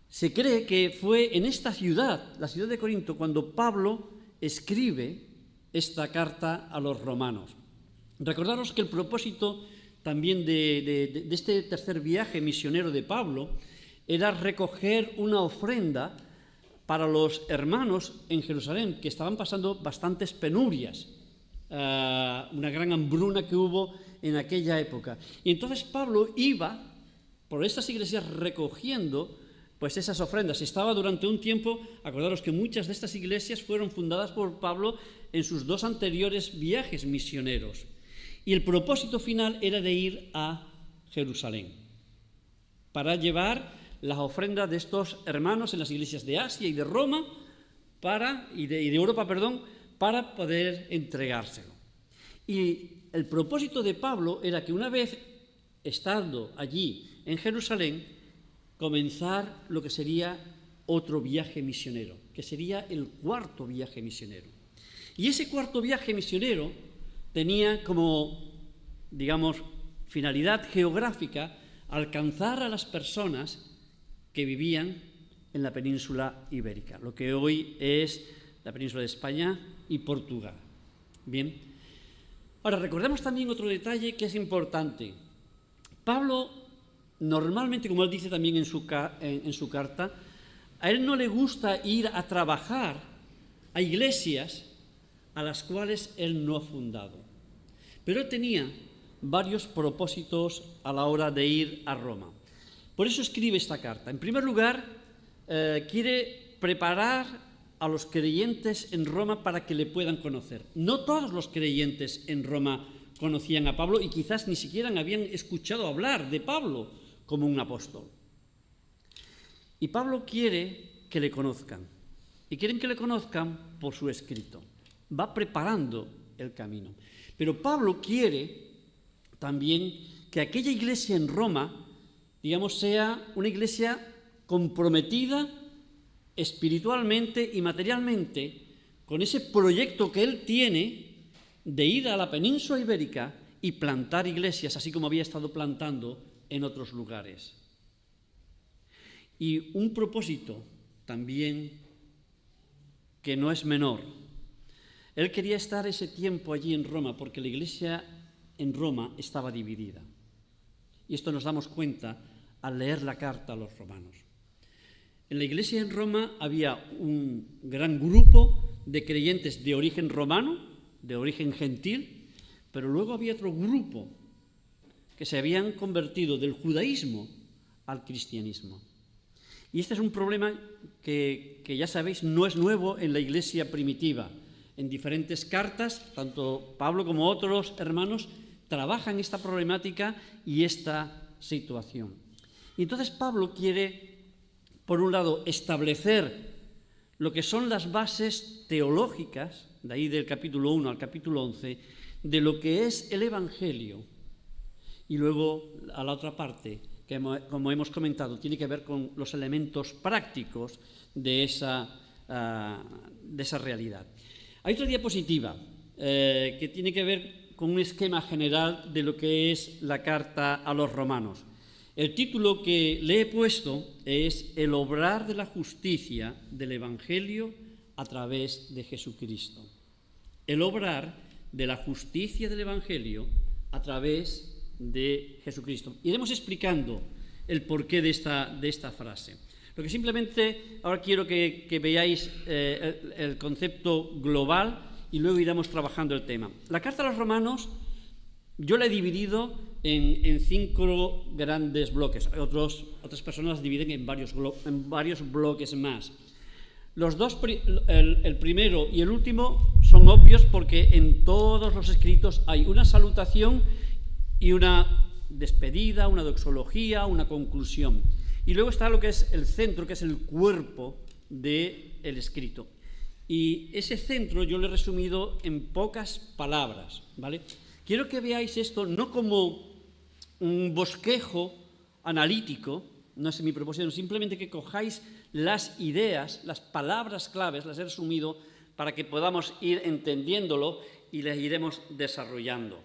Se cree que fue en esta ciudad, la ciudad de Corinto, cuando Pablo escribe esta carta a los romanos. Recordaros que el propósito también de este tercer viaje misionero de Pablo era recoger una ofrenda para los hermanos en Jerusalén, que estaban pasando bastantes penurias, una gran hambruna que hubo en aquella época. Y entonces Pablo iba por estas iglesias recogiendo pues esas ofrendas. Estaba durante un tiempo, acordaros que muchas de estas iglesias fueron fundadas por Pablo en sus 2 anteriores viajes misioneros. Y el propósito final era de ir a Jerusalén para llevar las ofrendas de estos hermanos en las iglesias de Asia y de Roma y de Europa, para poder entregárselo. Y el propósito de Pablo era que una vez estando allí en Jerusalén, comenzar lo que sería otro viaje misionero, que sería el 4.º viaje misionero. Y ese 4.º viaje misionero tenía como, digamos, finalidad geográfica alcanzar a las personas que vivían en la península ibérica, lo que hoy es la península de España y Portugal. Bien. Ahora, recordemos también otro detalle que es importante. Pablo, normalmente, como él dice también en su carta, a él no le gusta ir a trabajar a iglesias a las cuales él no ha fundado. Pero él tenía varios propósitos a la hora de ir a Roma. Por eso escribe esta carta. En primer lugar, quiere preparar a los creyentes en Roma para que le puedan conocer. No todos los creyentes en Roma conocían a Pablo y quizás ni siquiera habían escuchado hablar de Pablo como un apóstol. Y Pablo quiere que le conozcan. Y quieren que le conozcan por su escrito. Va preparando el camino. Pero Pablo quiere también que aquella iglesia en Roma, digamos, sea una iglesia comprometida espiritualmente y materialmente con ese proyecto que él tiene de ir a la península ibérica y plantar iglesias, así como había estado plantando en otros lugares. Y un propósito también que no es menor. Él quería estar ese tiempo allí en Roma porque la iglesia en Roma estaba dividida. Y esto nos damos cuenta al leer la carta a los romanos. En la iglesia en Roma había un gran grupo de creyentes de origen romano, de origen gentil, pero luego había otro grupo que se habían convertido del judaísmo al cristianismo. Y este es un problema que ya sabéis, no es nuevo en la iglesia primitiva. En diferentes cartas, tanto Pablo como otros hermanos trabajan esta problemática y esta situación. Y entonces Pablo quiere, por un lado, establecer lo que son las bases teológicas, de ahí del capítulo 1 al capítulo 11, de lo que es el Evangelio. Y luego, a la otra parte, que como hemos comentado, tiene que ver con los elementos prácticos de esa realidad. Hay otra diapositiva que tiene que ver con un esquema general de lo que es la carta a los romanos. El título que le he puesto es El obrar de la justicia del Evangelio a través de Jesucristo. El obrar de la justicia del Evangelio a través de Jesucristo. Iremos explicando el porqué de esta frase. Lo que simplemente ahora quiero que veáis el concepto global y luego iremos trabajando el tema. La carta a los romanos yo la he dividido en 5 grandes bloques. Otras personas las dividen en varios bloques más. El primero y el último son obvios porque en todos los escritos hay una salutación y una despedida, una doxología, una conclusión. Y luego está lo que es el centro, que es el cuerpo del escrito. Y ese centro yo lo he resumido en pocas palabras, ¿vale? Quiero que veáis esto no como un bosquejo analítico, no es mi propósito, simplemente que cojáis las ideas, las palabras claves, las he resumido para que podamos ir entendiéndolo y las iremos desarrollando.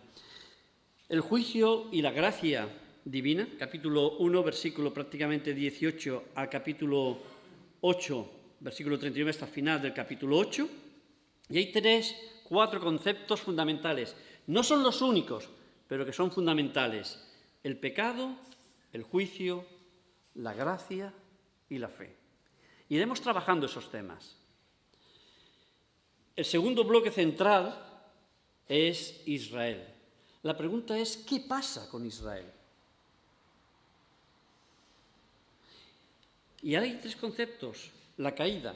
El juicio y la gracia divina, capítulo 1, versículo prácticamente 18 al capítulo 8, versículo 39 hasta el final del capítulo 8, y hay 4 conceptos fundamentales. No son los únicos, pero que son fundamentales: el pecado, el juicio, la gracia y la fe. Iremos trabajando esos temas. El segundo bloque central es Israel. La pregunta es, ¿qué pasa con Israel? Y hay 3 conceptos. La caída.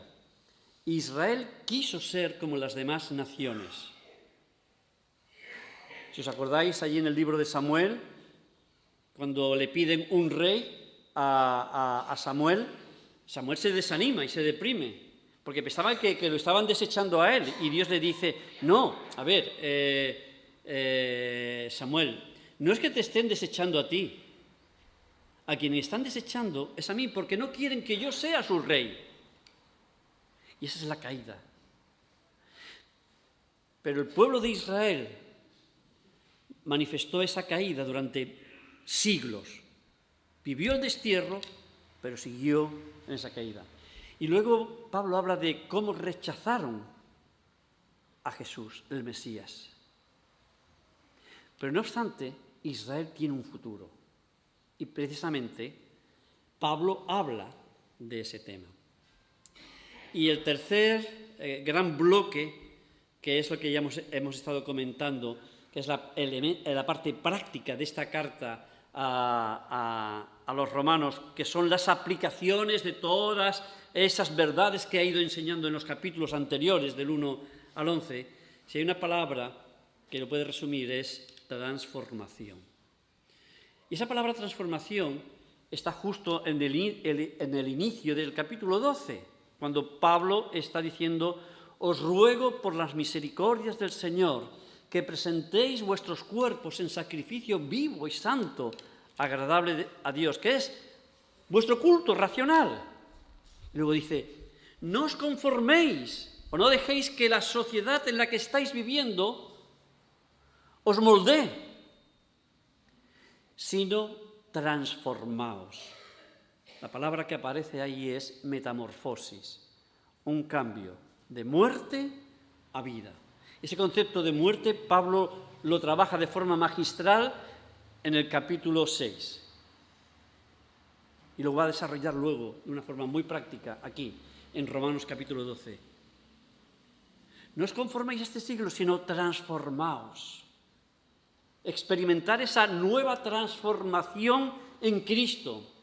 Israel quiso ser como las demás naciones. Si os acordáis, allí en el libro de Samuel, cuando le piden un rey a Samuel, Samuel se desanima y se deprime, porque pensaba que lo estaban desechando a él, y Dios le dice, no, a ver, Samuel, no es que te estén desechando a ti, a quien están desechando es a mí, porque no quieren que yo sea su rey. Y esa es la caída. Pero el pueblo de Israel manifestó esa caída durante siglos. Vivió el destierro, pero siguió en esa caída. Y luego Pablo habla de cómo rechazaron a Jesús, el Mesías. Pero no obstante, Israel tiene un futuro. Y precisamente Pablo habla de ese tema. Y el tercer gran bloque, que es lo que ya hemos estado comentando, que es la parte práctica de esta carta a los romanos, que son las aplicaciones de todas esas verdades que ha ido enseñando en los capítulos anteriores, del 1 al 11, si hay una palabra que lo puede resumir, es transformación. Y esa palabra transformación está justo en el inicio del capítulo 12, cuando Pablo está diciendo, os ruego por las misericordias del Señor que presentéis vuestros cuerpos en sacrificio vivo y santo, agradable a Dios, que es vuestro culto racional. Y luego dice, no os conforméis o no dejéis que la sociedad en la que estáis viviendo os moldee, sino transformaos. La palabra que aparece ahí es metamorfosis, un cambio de muerte a vida. Ese concepto de muerte Pablo lo trabaja de forma magistral en el capítulo 6 y lo va a desarrollar luego de una forma muy práctica aquí, en Romanos capítulo 12. No os conforméis a este siglo, sino transformaos. Experimentar esa nueva transformación en Cristo.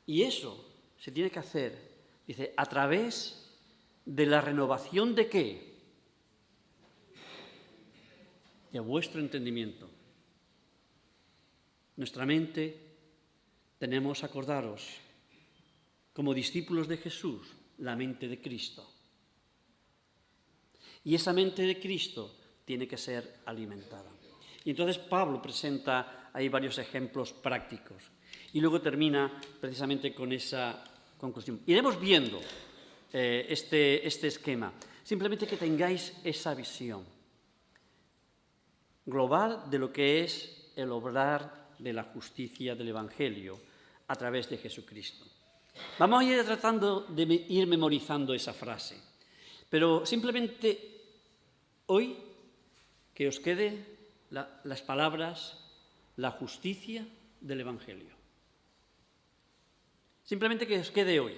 Y eso se tiene que hacer, dice, a través de la renovación ¿de qué? De vuestro entendimiento. Nuestra mente, tenemos, acordaros, como discípulos de Jesús, la mente de Cristo. Y esa mente de Cristo tiene que ser alimentada. Y entonces Pablo presenta ahí varios ejemplos prácticos. Y luego termina precisamente con esa conclusión. Iremos viendo este esquema. Simplemente que tengáis esa visión global de lo que es el obrar de la justicia del Evangelio a través de Jesucristo. Vamos a ir tratando de ir memorizando esa frase. Pero simplemente hoy que os quede las palabras, la justicia del Evangelio. Simplemente que os quede hoy,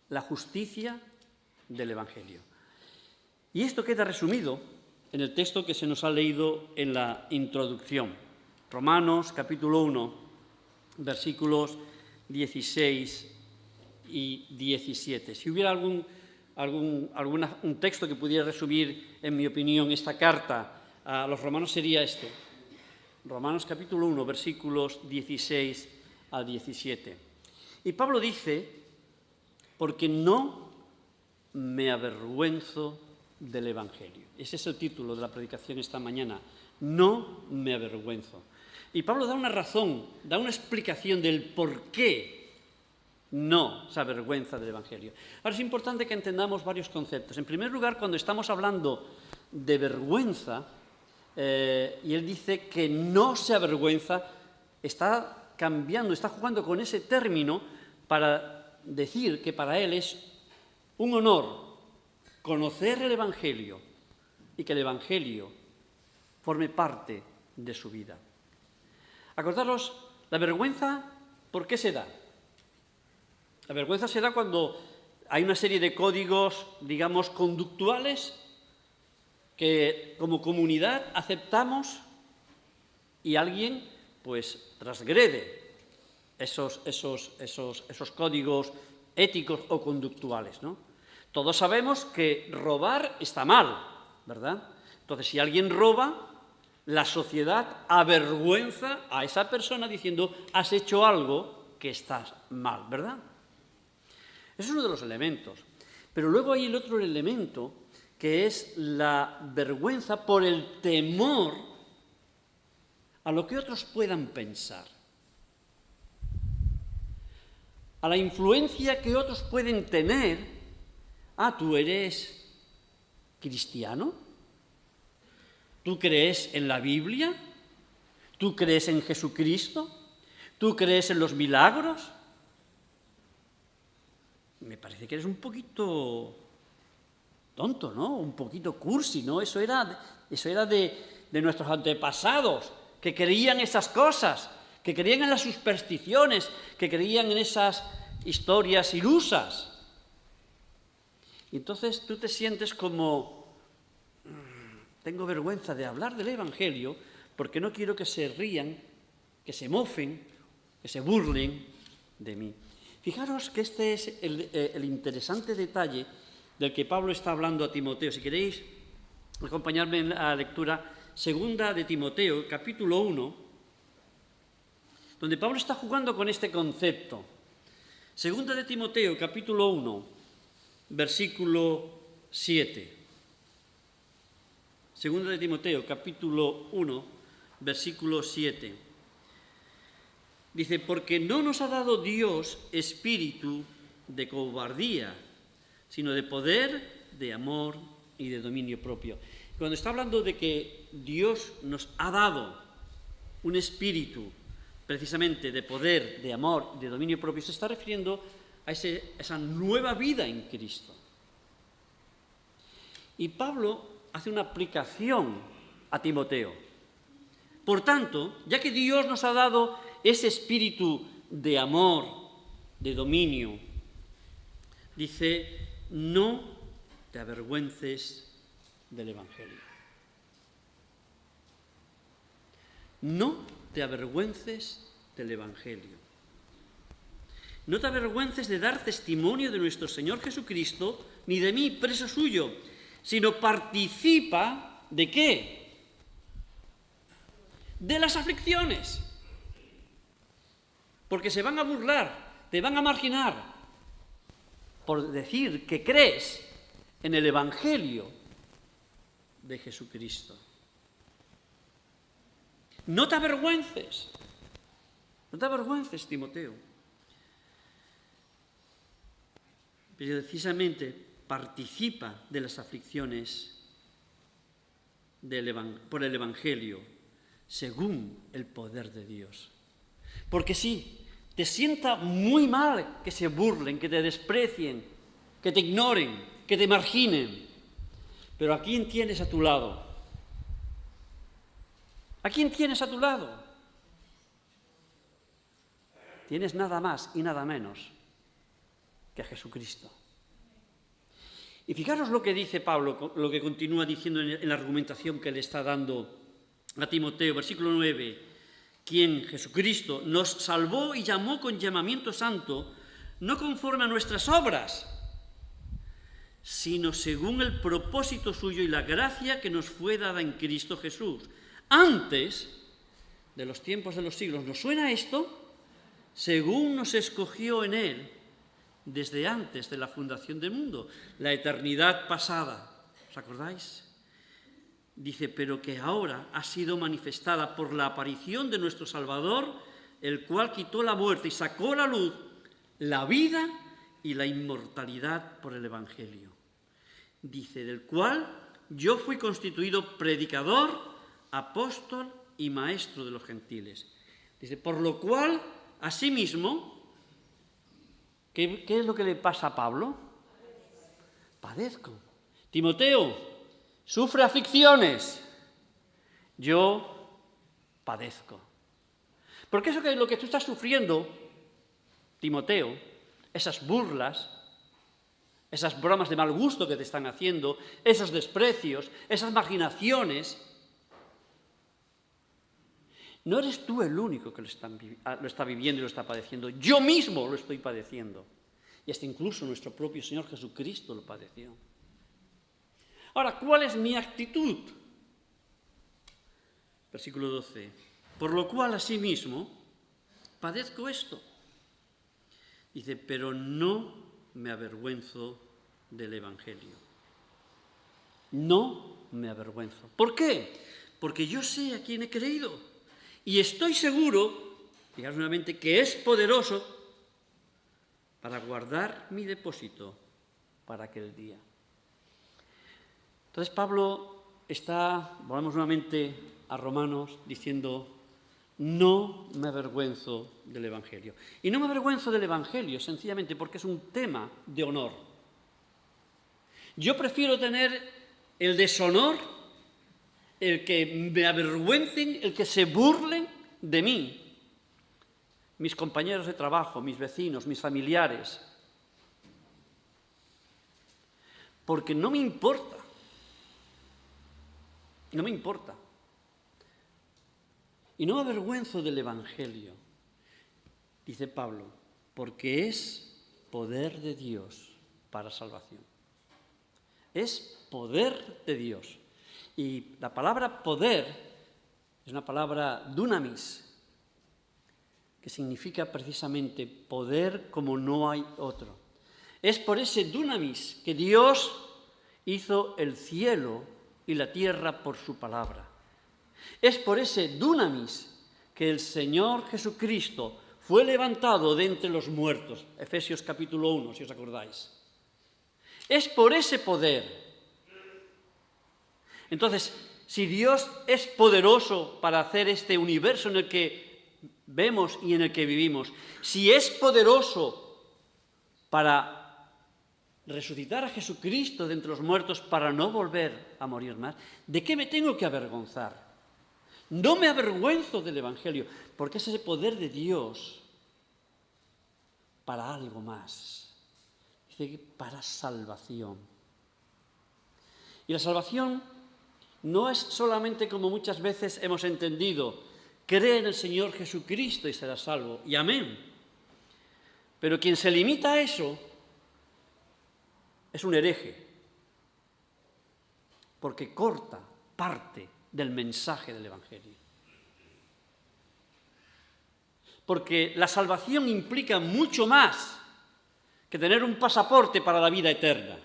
la justicia del Evangelio. Y esto queda resumido en el texto que se nos ha leído en la introducción. Romanos, capítulo 1, versículos 16 y 17. Si hubiera un texto que pudiera resumir, en mi opinión, esta carta a los romanos, sería este. Romanos capítulo 1, versículos 16 al 17. Y Pablo dice, porque no me avergüenzo del Evangelio. Ese es el título de la predicación esta mañana. No me avergüenzo. Y Pablo da una razón, da una explicación del por qué no se avergüenza del Evangelio. Ahora es importante que entendamos varios conceptos. En primer lugar, cuando estamos hablando de vergüenza, y él dice que no se avergüenza, está cambiando, está jugando con ese término para decir que para él es un honor conocer el Evangelio y que el Evangelio forme parte de su vida. Acordaros, la vergüenza, ¿por qué se da? La vergüenza se da cuando hay una serie de códigos, digamos, conductuales que como comunidad aceptamos y alguien, pues, transgrede esos códigos éticos o conductuales, ¿no? Todos sabemos que robar está mal, ¿verdad? Entonces, si alguien roba, la sociedad avergüenza a esa persona diciendo, has hecho algo que estás mal, ¿verdad? Ese es uno de los elementos. Pero luego hay el otro elemento, que es la vergüenza por el temor a lo que otros puedan pensar, a la influencia que otros pueden tener. ¿Tú eres cristiano? ¿Tú crees en la Biblia? ¿Tú crees en Jesucristo? ¿Tú crees en los milagros? Me parece que eres un poquito tonto, ¿no? Un poquito cursi, ¿no? Eso era de nuestros antepasados, que creían esas cosas, que creían en las supersticiones, que creían en esas historias ilusas. Y entonces tú te sientes como, tengo vergüenza de hablar del Evangelio porque no quiero que se rían, que se mofen, que se burlen de mí. Fijaros que este es el interesante detalle del que Pablo está hablando a Timoteo. Si queréis acompañarme en la lectura segunda de Timoteo, capítulo 1, donde Pablo está jugando con este concepto. Segunda de Timoteo, capítulo 1, versículo 7. Segunda de Timoteo, capítulo 1, versículo 7. Dice, porque no nos ha dado Dios espíritu de cobardía, sino de poder, de amor y de dominio propio. Cuando está hablando de que Dios nos ha dado un espíritu precisamente de poder, de amor y de dominio propio, se está refiriendo a esa nueva vida en Cristo. Y Pablo hace una aplicación a Timoteo. Por tanto, ya que Dios nos ha dado ese espíritu de amor, de dominio, dice, no te avergüences del Evangelio. No te avergüences del Evangelio. No te avergüences de dar testimonio de nuestro Señor Jesucristo, ni de mí, preso suyo, sino participa, ¿de qué? De las aflicciones. Porque se van a burlar, te van a marginar, por decir que crees en el Evangelio de Jesucristo. No te avergüences, Timoteo. Precisamente participa de las aflicciones por el Evangelio, según el poder de Dios. Porque sí, te sienta muy mal que se burlen, que te desprecien, que te ignoren, que te marginen. Pero ¿a quién tienes a tu lado? ¿A quién tienes a tu lado? Tienes nada más y nada menos que a Jesucristo. Y fijaros lo que dice Pablo, lo que continúa diciendo en la argumentación que le está dando a Timoteo, versículo 9. Quien, Jesucristo, nos salvó y llamó con llamamiento santo, no conforme a nuestras obras, sino según el propósito suyo y la gracia que nos fue dada en Cristo Jesús. Antes, de los tiempos de los siglos. ¿Nos suena esto? Según nos escogió en Él desde antes de la fundación del mundo, la eternidad pasada. ¿Os acordáis? Dice, pero que ahora ha sido manifestada por la aparición de nuestro Salvador, el cual quitó la muerte y sacó a la luz la vida y la inmortalidad por el Evangelio. Dice, del cual yo fui constituido predicador, apóstol y maestro de los gentiles. Dice, por lo cual, asimismo, ¿qué es lo que le pasa a Pablo? Padezco. Timoteo, sufre aflicciones. Yo padezco. Porque eso que es lo que tú estás sufriendo, Timoteo, esas burlas, esas bromas de mal gusto que te están haciendo, esos desprecios, esas marginaciones, no eres tú el único que lo está viviendo y lo está padeciendo. Yo mismo lo estoy padeciendo. Y hasta incluso nuestro propio Señor Jesucristo lo padeció. Ahora, ¿cuál es mi actitud? Versículo 12. Por lo cual, asimismo, padezco esto. Dice, pero no me avergüenzo del Evangelio. No me avergüenzo. ¿Por qué? Porque yo sé a quién he creído. Y estoy seguro, fijaos nuevamente, que es poderoso para guardar mi depósito para aquel día. Entonces Pablo volvemos nuevamente a Romanos, diciendo, no me avergüenzo del Evangelio. Y no me avergüenzo del Evangelio, sencillamente porque es un tema de honor. Yo prefiero tener el deshonor, el que me avergüencen, el que se burlen de mí, mis compañeros de trabajo, mis vecinos, mis familiares, porque no me importa, no me importa. Y no me avergüenzo del Evangelio, dice Pablo, porque es poder de Dios para salvación. Es poder de Dios. Y la palabra poder es una palabra dunamis, que significa precisamente poder como no hay otro. Es por ese dunamis que Dios hizo el cielo y la tierra por su palabra. Es por ese dunamis que el Señor Jesucristo fue levantado de entre los muertos. Efesios capítulo 1, si os acordáis. Es por ese poder. Entonces, si Dios es poderoso para hacer este universo en el que vemos y en el que vivimos, si es poderoso para resucitar a Jesucristo de entre los muertos para no volver a morir más, ¿de qué me tengo que avergonzar? No me avergüenzo del Evangelio, porque es ese poder de Dios para algo más. Dice que para salvación. Y la salvación no es solamente como muchas veces hemos entendido, cree en el Señor Jesucristo y serás salvo, y amén. Pero quien se limita a eso es un hereje, porque corta parte del mensaje del Evangelio. Porque la salvación implica mucho más que tener un pasaporte para la vida eterna.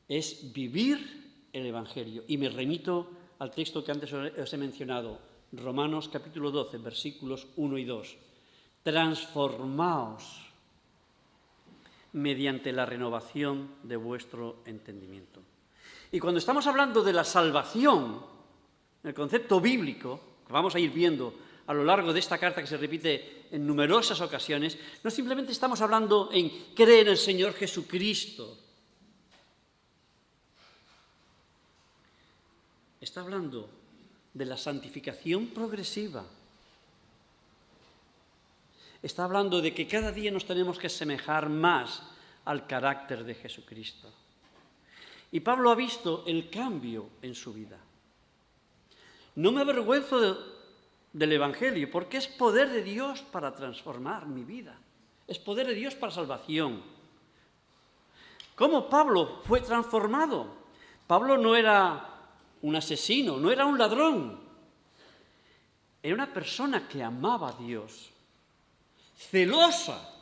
Es vivir el Evangelio. Y me remito al texto que antes os he mencionado, Romanos capítulo 12, versículos 1 y 2. Transformaos mediante la renovación de vuestro entendimiento. Y cuando estamos hablando de la salvación, el concepto bíblico, que vamos a ir viendo a lo largo de esta carta que se repite en numerosas ocasiones, no simplemente estamos hablando en creer en el Señor Jesucristo. Está hablando de la santificación progresiva. Está hablando de que cada día nos tenemos que asemejar más al carácter de Jesucristo. Y Pablo ha visto el cambio en su vida. No me avergüenzo del Evangelio, porque es poder de Dios para transformar mi vida. Es poder de Dios para salvación. ¿Cómo Pablo fue transformado? Pablo no era un asesino, no era un ladrón. Era una persona que amaba a Dios, celosa.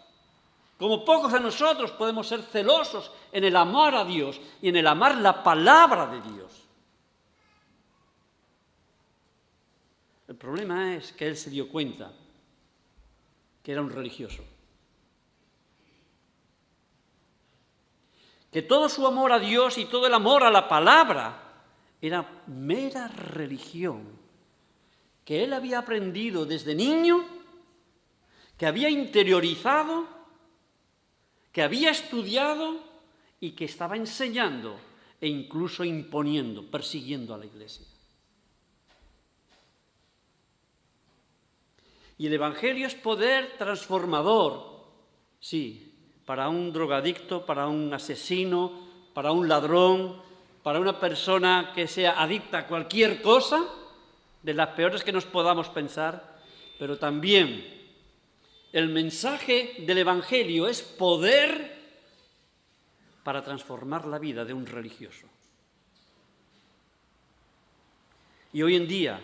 Como pocos de nosotros podemos ser celosos en el amar a Dios y en el amar la palabra de Dios. El problema es que él se dio cuenta que era un religioso. Que todo su amor a Dios y todo el amor a la palabra era mera religión, que él había aprendido desde niño, que había interiorizado, que había estudiado y que estaba enseñando e incluso imponiendo, persiguiendo a la Iglesia. Y el Evangelio es poder transformador, sí, para un drogadicto, para un asesino, para un ladrón, para una persona que sea adicta a cualquier cosa, de las peores que nos podamos pensar, pero también el mensaje del Evangelio es poder para transformar la vida de un religioso. Y hoy en día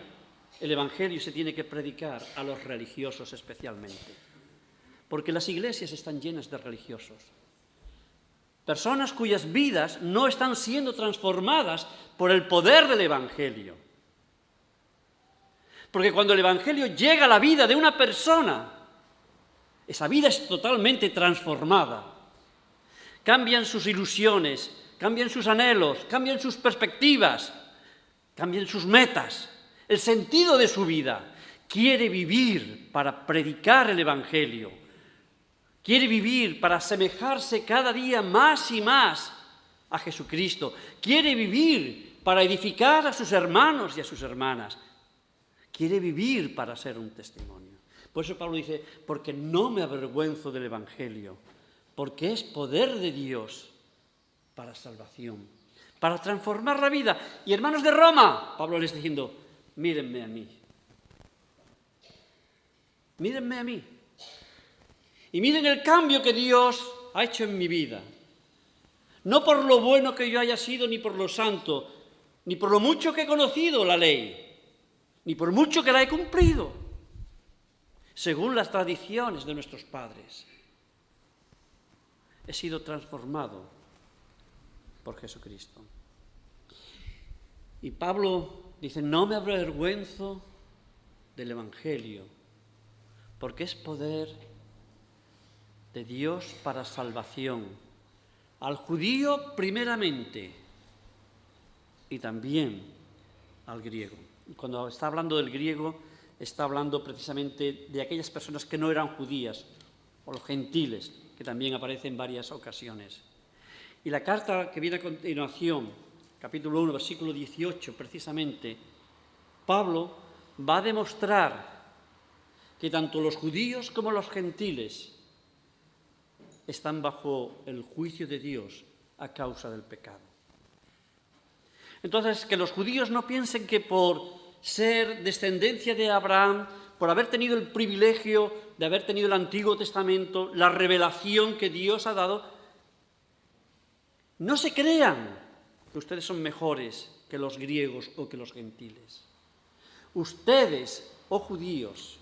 el Evangelio se tiene que predicar a los religiosos especialmente, porque las iglesias están llenas de religiosos. Personas cuyas vidas no están siendo transformadas por el poder del Evangelio. Porque cuando el Evangelio llega a la vida de una persona, esa vida es totalmente transformada. Cambian sus ilusiones, cambian sus anhelos, cambian sus perspectivas, cambian sus metas, el sentido de su vida. Quiere vivir para predicar el Evangelio. Quiere vivir para asemejarse cada día más y más a Jesucristo. Quiere vivir para edificar a sus hermanos y a sus hermanas. Quiere vivir para ser un testimonio. Por eso Pablo dice, porque no me avergüenzo del Evangelio, porque es poder de Dios para salvación, para transformar la vida. Y hermanos de Roma, Pablo les está diciendo, mírenme a mí. Mírenme a mí. Y miren el cambio que Dios ha hecho en mi vida. No por lo bueno que yo haya sido, ni por lo santo, ni por lo mucho que he conocido la ley, ni por mucho que la he cumplido, según las tradiciones de nuestros padres. He sido transformado por Jesucristo. Y Pablo dice, no me avergüenzo del Evangelio, porque es poder de Dios para salvación, al judío primeramente y también al griego. Cuando está hablando del griego, está hablando precisamente de aquellas personas que no eran judías, o los gentiles, que también aparece en varias ocasiones. Y la carta que viene a continuación, capítulo 1, versículo 18, precisamente, Pablo va a demostrar que tanto los judíos como los gentiles están bajo el juicio de Dios a causa del pecado. Entonces, que los judíos no piensen que por ser descendencia de Abraham, por haber tenido el privilegio de haber tenido el Antiguo Testamento, la revelación que Dios ha dado, no se crean que ustedes son mejores que los griegos o que los gentiles. Ustedes, oh judíos,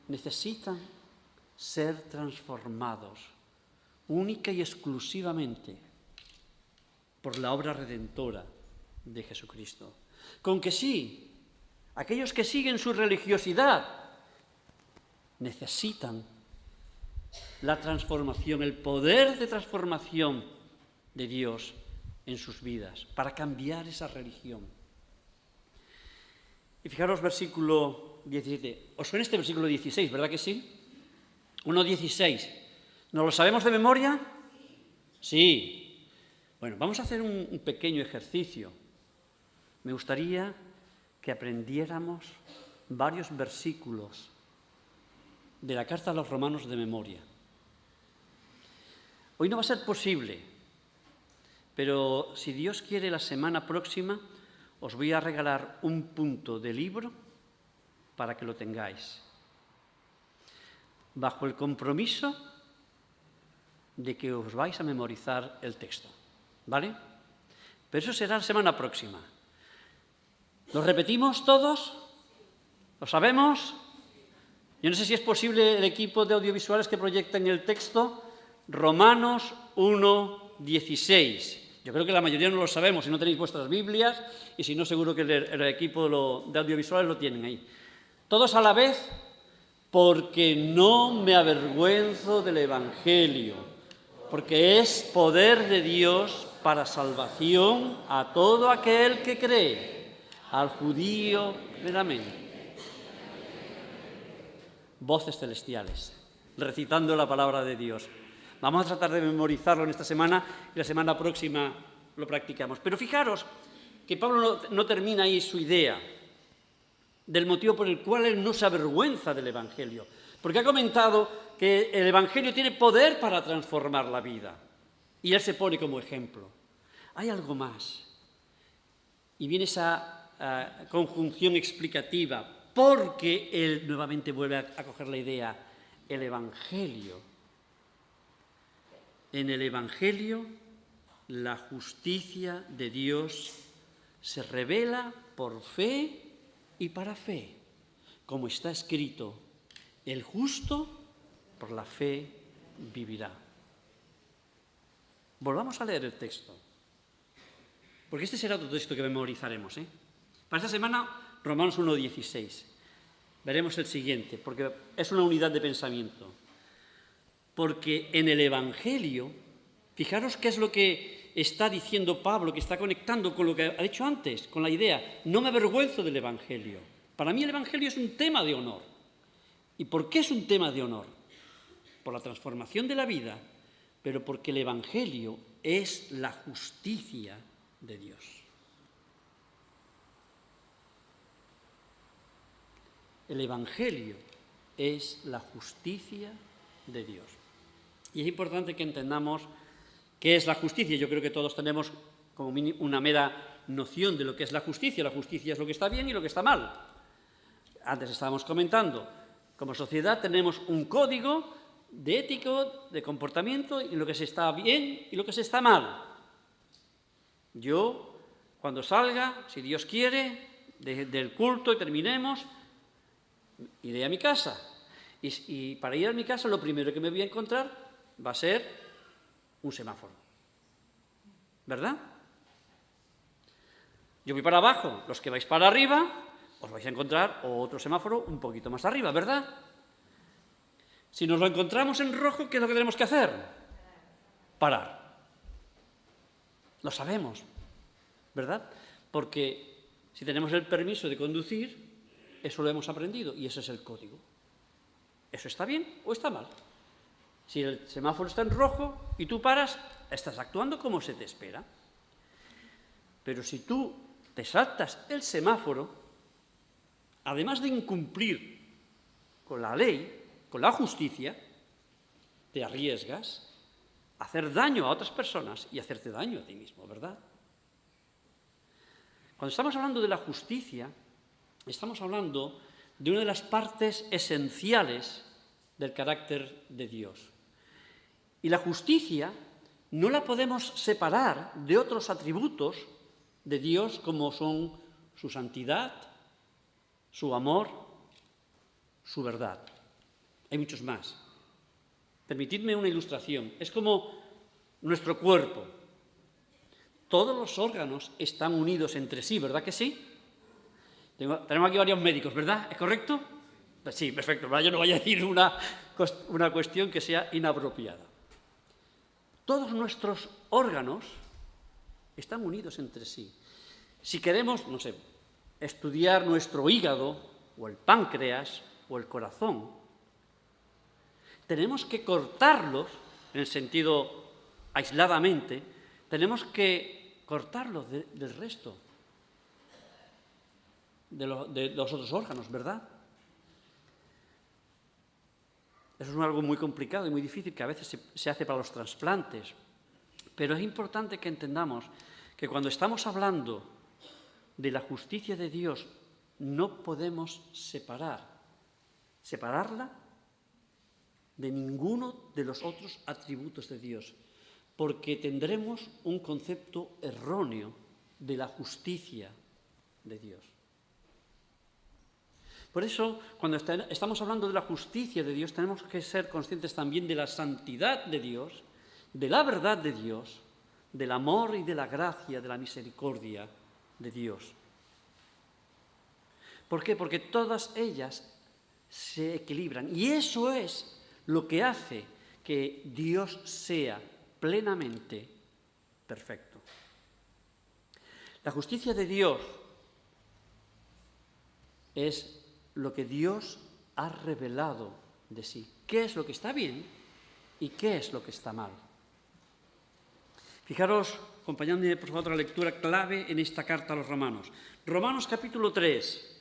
necesitan ser transformados única y exclusivamente por la obra redentora de Jesucristo. Con que sí, aquellos que siguen su religiosidad necesitan la transformación, el poder de transformación de Dios en sus vidas para cambiar esa religión. Y fijaros versículo 17. ¿Os suena este versículo 16, verdad que sí? 1:16. ¿Nos lo sabemos de memoria? Sí. Bueno, vamos a hacer un pequeño ejercicio. Me gustaría que aprendiéramos varios versículos de la carta a los romanos de memoria. Hoy no va a ser posible, pero si Dios quiere, la semana próxima os voy a regalar un punto de libro para que lo tengáis, bajo el compromiso de que os vais a memorizar el texto, ¿vale? Pero eso será la semana próxima. ¿Lo repetimos todos? ¿Lo sabemos? Yo no sé si es posible el equipo de audiovisuales que proyectan el texto. Romanos 1:16. Yo creo que la mayoría no lo sabemos, si no tenéis vuestras Biblias, y si no, seguro que el equipo de audiovisuales lo tienen ahí. Todos a la vez, porque no me avergüenzo del Evangelio, porque es poder de Dios para salvación a todo aquel que cree, al judío primeramente. Voces celestiales, recitando la palabra de Dios. Vamos a tratar de memorizarlo en esta semana y la semana próxima lo practicamos. Pero fijaros que Pablo no termina ahí su idea del motivo por el cual él no se avergüenza del Evangelio. Porque ha comentado que el Evangelio tiene poder para transformar la vida. Y él se pone como ejemplo. Hay algo más. Y viene esa conjunción explicativa, porque él nuevamente vuelve a coger la idea, el Evangelio. En el Evangelio, la justicia de Dios se revela por fe y para fe, como está escrito, el justo por la fe vivirá. Volvamos a leer el texto, porque este será otro texto que memorizaremos. Para esta semana, Romanos 1:16. Veremos el siguiente, porque es una unidad de pensamiento. Porque en el Evangelio, fijaros qué es lo que está diciendo Pablo, que está conectando con lo que ha dicho antes, con la idea, no me avergüenzo del Evangelio. Para mí el Evangelio es un tema de honor. ¿Y por qué es un tema de honor? Por la transformación de la vida, pero porque el Evangelio es la justicia de Dios. El Evangelio es la justicia de Dios. Y es importante que entendamos qué es la justicia. Yo creo que todos tenemos como una mera noción de lo que es la justicia. La justicia es lo que está bien y lo que está mal. Antes estábamos comentando, como sociedad tenemos un código de ético, de comportamiento, y lo que se está bien y lo que se está mal. Yo, cuando salga, si Dios quiere, del culto y terminemos, iré a mi casa. Y para ir a mi casa lo primero que me voy a encontrar va a ser un semáforo. ¿Verdad? Yo voy para abajo, los que vais para arriba, os vais a encontrar otro semáforo un poquito más arriba, ¿verdad? Si nos lo encontramos en rojo, ¿qué es lo que tenemos que hacer? Parar. Lo sabemos, ¿verdad? Porque si tenemos el permiso de conducir, eso lo hemos aprendido y ese es el código. ¿Eso está bien o está mal? Si el semáforo está en rojo y tú paras, estás actuando como se te espera. Pero si tú te saltas el semáforo, además de incumplir con la ley, con la justicia, te arriesgas a hacer daño a otras personas y hacerte daño a ti mismo, ¿verdad? Cuando estamos hablando de la justicia, estamos hablando de una de las partes esenciales del carácter de Dios. Y la justicia no la podemos separar de otros atributos de Dios como son su santidad, su amor, su verdad. Hay muchos más. Permitidme una ilustración. Es como nuestro cuerpo. Todos los órganos están unidos entre sí, ¿verdad que sí? Tenemos aquí varios médicos, ¿verdad? ¿Es correcto? Sí, perfecto. Yo no voy a decir una cuestión que sea inapropiada. Todos nuestros órganos están unidos entre sí. Si queremos, no sé, estudiar nuestro hígado, o el páncreas, o el corazón, tenemos que cortarlos, en el sentido aisladamente, tenemos que cortarlos del resto de los otros órganos, ¿verdad? Eso es algo muy complicado y muy difícil que a veces se hace para los trasplantes. Pero es importante que entendamos que cuando estamos hablando de la justicia de Dios, no podemos separarla de ninguno de los otros atributos de Dios. porque tendremos un concepto erróneo de la justicia de Dios. Por eso, cuando estamos hablando de la justicia de Dios, tenemos que ser conscientes también de la santidad de Dios, de la verdad de Dios, del amor y de la gracia, de la misericordia de Dios. ¿Por qué? Porque todas ellas se equilibran. Y eso es lo que hace que Dios sea plenamente perfecto. La justicia de Dios es lo que Dios ha revelado de sí. ¿Qué es lo que está bien y qué es lo que está mal? Fijaros, acompañadme por favor a la lectura clave en esta carta a los Romanos. Romanos capítulo 3,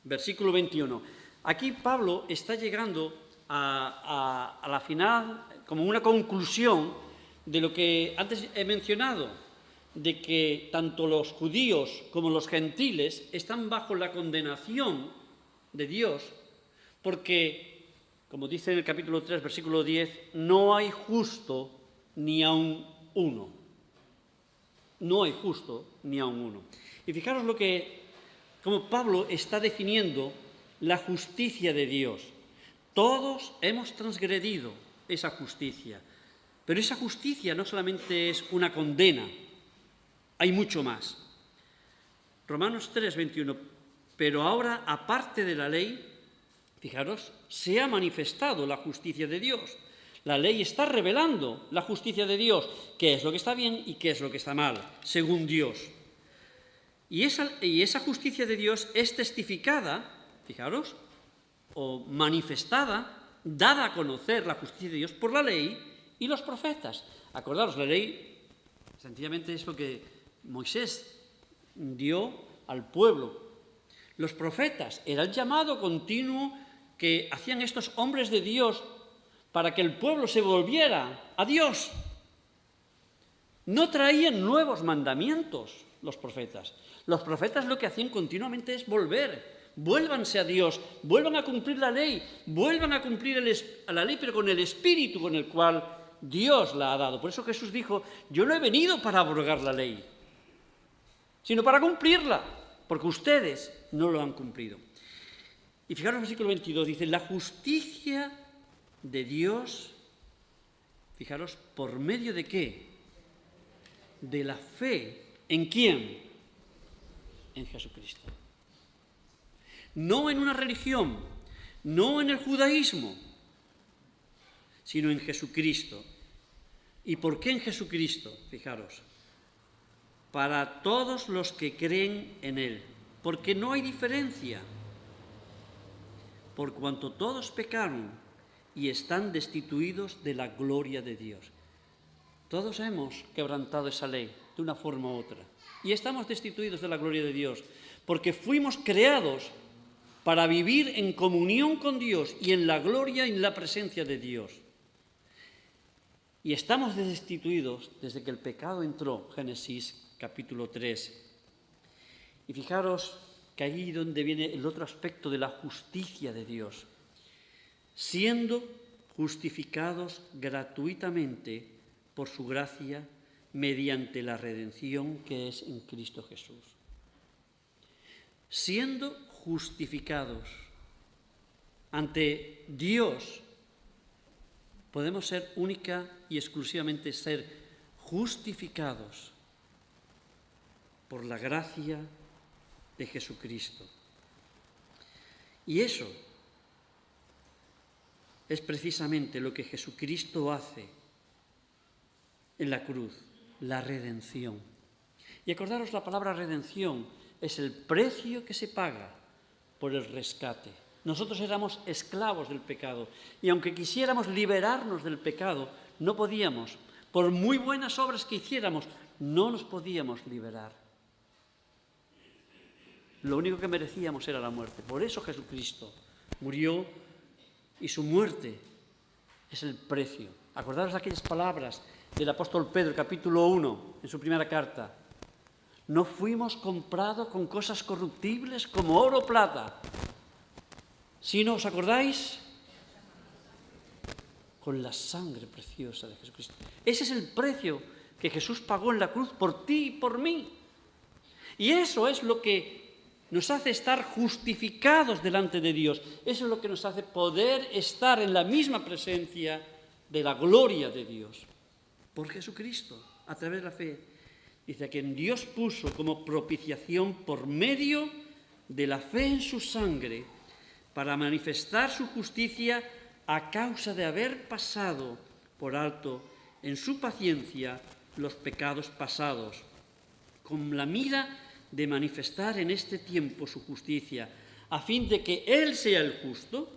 versículo 21. Aquí Pablo está llegando a la final, como una conclusión de lo que antes he mencionado, de que tanto los judíos como los gentiles están bajo la condenación de Dios, porque, como dice en el capítulo 3, versículo 10, no hay justo ni aun uno. No hay justo ni aun uno. Y fijaros como Pablo está definiendo la justicia de Dios. Todos hemos transgredido esa justicia, pero esa justicia no solamente es una condena, hay mucho más. Romanos 3, 21. Pero ahora, aparte de la ley, fijaros, se ha manifestado la justicia de Dios. La ley está revelando la justicia de Dios, qué es lo que está bien y qué es lo que está mal, según Dios. Y esa justicia de Dios es testificada, fijaros, o manifestada, dada a conocer la justicia de Dios por la ley y los profetas. Acordaros, la ley sencillamente es lo que Moisés dio al pueblo. Los profetas era el llamado continuo que hacían estos hombres de Dios para que el pueblo se volviera a Dios. No traían nuevos mandamientos los profetas. Los profetas lo que hacían continuamente es vuélvanse a Dios, vuelvan a cumplir la ley, vuelvan a cumplir la ley, pero con el espíritu con el cual Dios la ha dado. Por eso Jesús dijo, yo no he venido para abrogar la ley, sino para cumplirla, porque ustedes no lo han cumplido. Y fijaros el versículo 22, dice, la justicia de Dios, fijaros, ¿por medio de qué? De la fe. ¿En quién? En Jesucristo. No en una religión, no en el judaísmo, sino en Jesucristo. ¿Y por qué en Jesucristo? Fijaros, para todos los que creen en Él, porque no hay diferencia, por cuanto todos pecaron y están destituidos de la gloria de Dios. Todos hemos quebrantado esa ley de una forma u otra y estamos destituidos de la gloria de Dios, porque fuimos creados para vivir en comunión con Dios y en la gloria y en la presencia de Dios. Y estamos destituidos desde que el pecado entró, Génesis capítulo 3. Y fijaros que ahí es donde viene el otro aspecto de la justicia de Dios. Siendo justificados gratuitamente por su gracia mediante la redención que es en Cristo Jesús. Siendo justificados ante Dios, podemos ser única y exclusivamente ser justificados por la gracia de Jesucristo. Y eso es precisamente lo que Jesucristo hace en la cruz, la redención. Y acordaros, la palabra redención es el precio que se paga por el rescate. Nosotros éramos esclavos del pecado y aunque quisiéramos liberarnos del pecado, no podíamos. Por muy buenas obras que hiciéramos, no nos podíamos liberar. Lo único que merecíamos era la muerte. Por eso Jesucristo murió y su muerte es el precio. Acordaros de aquellas palabras del apóstol Pedro, capítulo 1, en su primera carta. No fuimos comprados con cosas corruptibles como oro o plata, sino, ¿os acordáis? con la sangre preciosa de Jesucristo. Ese es el precio que Jesús pagó en la cruz por ti y por mí. Y eso es lo que nos hace estar justificados delante de Dios. Eso es lo que nos hace poder estar en la misma presencia de la gloria de Dios. Por Jesucristo, a través de la fe. Dice, a quien Dios puso como propiciación por medio de la fe en su sangre, para manifestar su justicia a causa de haber pasado por alto en su paciencia los pecados pasados, con la mira de manifestar en este tiempo su justicia, a fin de que Él sea el justo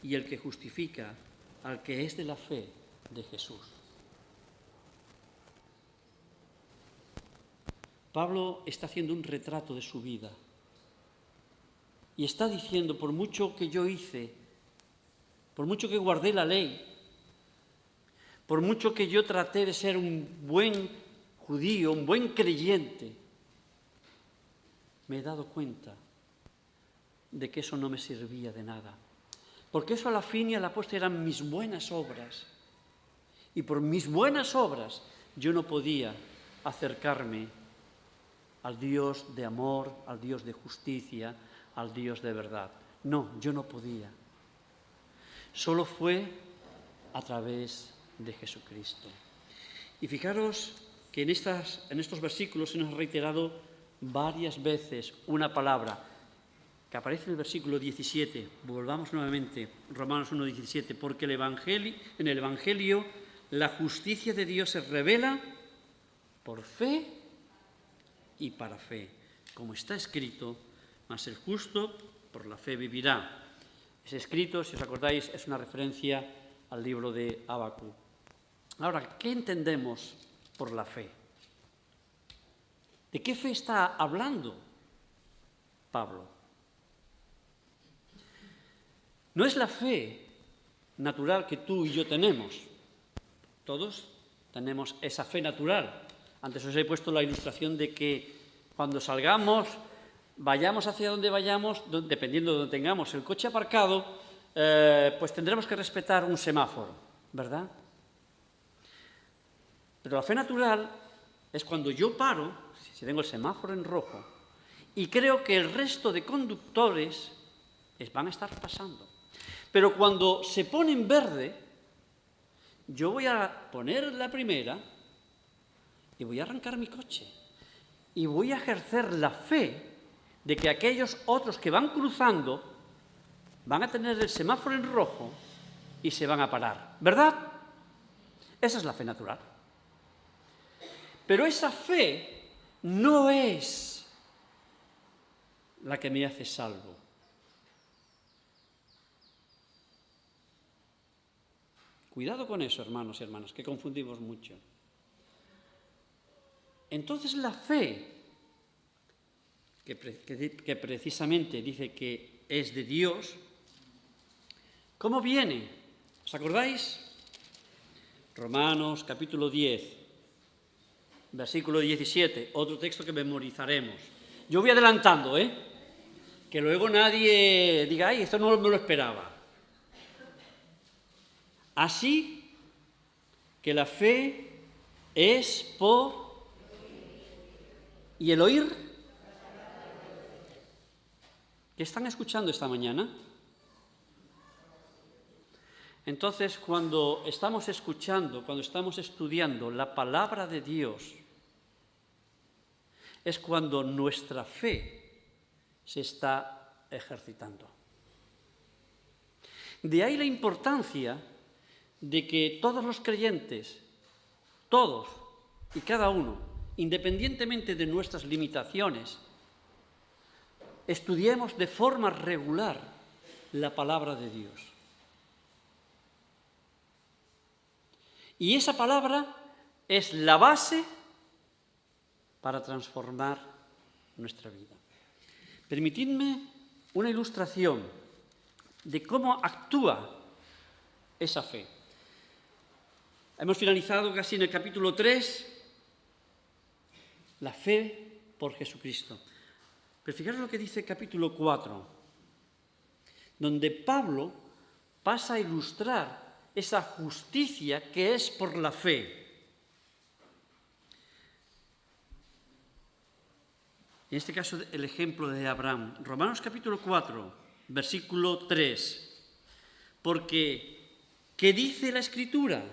y el que justifica al que es de la fe de Jesús. Pablo está haciendo un retrato de su vida y está diciendo, por mucho que yo hice, por mucho que guardé la ley, por mucho que yo traté de ser un buen judío, un buen creyente, me he dado cuenta de que eso no me servía de nada. Porque eso a la fin y a la postre eran mis buenas obras. Y por mis buenas obras yo no podía acercarme al Dios de amor, al Dios de justicia, al Dios de verdad. No, yo no podía. Solo fue a través de Jesucristo. Y fijaros que en estos versículos se nos ha reiterado varias veces una palabra que aparece en el versículo 17. Volvamos nuevamente, Romanos 1:17, porque en el Evangelio la justicia de Dios se revela por fe y para fe, como está escrito, mas el justo por la fe vivirá. Ese escrito, si os acordáis, es una referencia al libro de Habacuc. Ahora, ¿qué entendemos por la fe? ¿De qué fe está hablando Pablo? No es la fe natural que tú y yo tenemos. Todos tenemos esa fe natural. Antes os he puesto la ilustración de que cuando salgamos, vayamos hacia donde vayamos, dependiendo de donde tengamos el coche aparcado, pues tendremos que respetar un semáforo, ¿verdad? Pero la fe natural es cuando yo paro, si tengo el semáforo en rojo, y creo que el resto de conductores van a estar pasando. Pero cuando se pone en verde, yo voy a poner la primera y voy a arrancar mi coche. Y voy a ejercer la fe de que aquellos otros que van cruzando van a tener el semáforo en rojo y se van a parar, ¿verdad? Esa es la fe natural. Pero esa fe no es la que me hace salvo. Cuidado con eso, hermanos y hermanas, que confundimos mucho. Entonces la fe, que precisamente dice que es de Dios, ¿cómo viene? ¿Os acordáis? Romanos capítulo 10, versículo 17, otro texto que memorizaremos. Yo voy adelantando, que luego nadie diga, ay, esto no me lo esperaba. Así que la fe es por... ¿Y el oír? ¿Qué están escuchando esta mañana? Entonces, cuando estamos escuchando, cuando estamos estudiando la palabra de Dios, es cuando nuestra fe se está ejercitando. De ahí la importancia de que todos los creyentes, todos y cada uno, independientemente de nuestras limitaciones, estudiemos de forma regular la palabra de Dios. Y esa palabra es la base para transformar nuestra vida. Permitidme una ilustración de cómo actúa esa fe. Hemos finalizado casi en el capítulo 3, la fe por Jesucristo. Pero fijaros lo que dice el capítulo 4, donde Pablo pasa a ilustrar esa justicia que es por la fe. En este caso, el ejemplo de Abraham. Romanos capítulo 4, versículo 3. Porque, ¿qué dice la Escritura?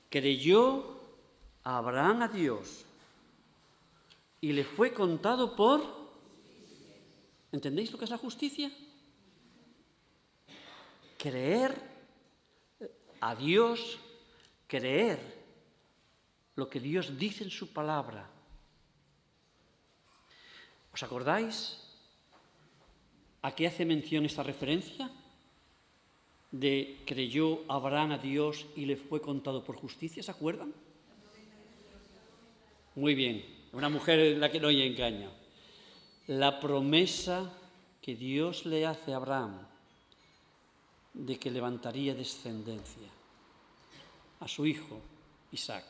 Creyó Abraham a Dios y le fue contado por... ¿Entendéis lo que es la justicia? Creer a Dios, creer lo que Dios dice en su palabra. ¿Os acordáis a qué hace mención esta referencia? De creyó Abraham a Dios y le fue contado por justicia, ¿se acuerdan? Muy bien, una mujer en la que no hay engaño. La promesa que Dios le hace a Abraham de que levantaría descendencia a su hijo Isaac.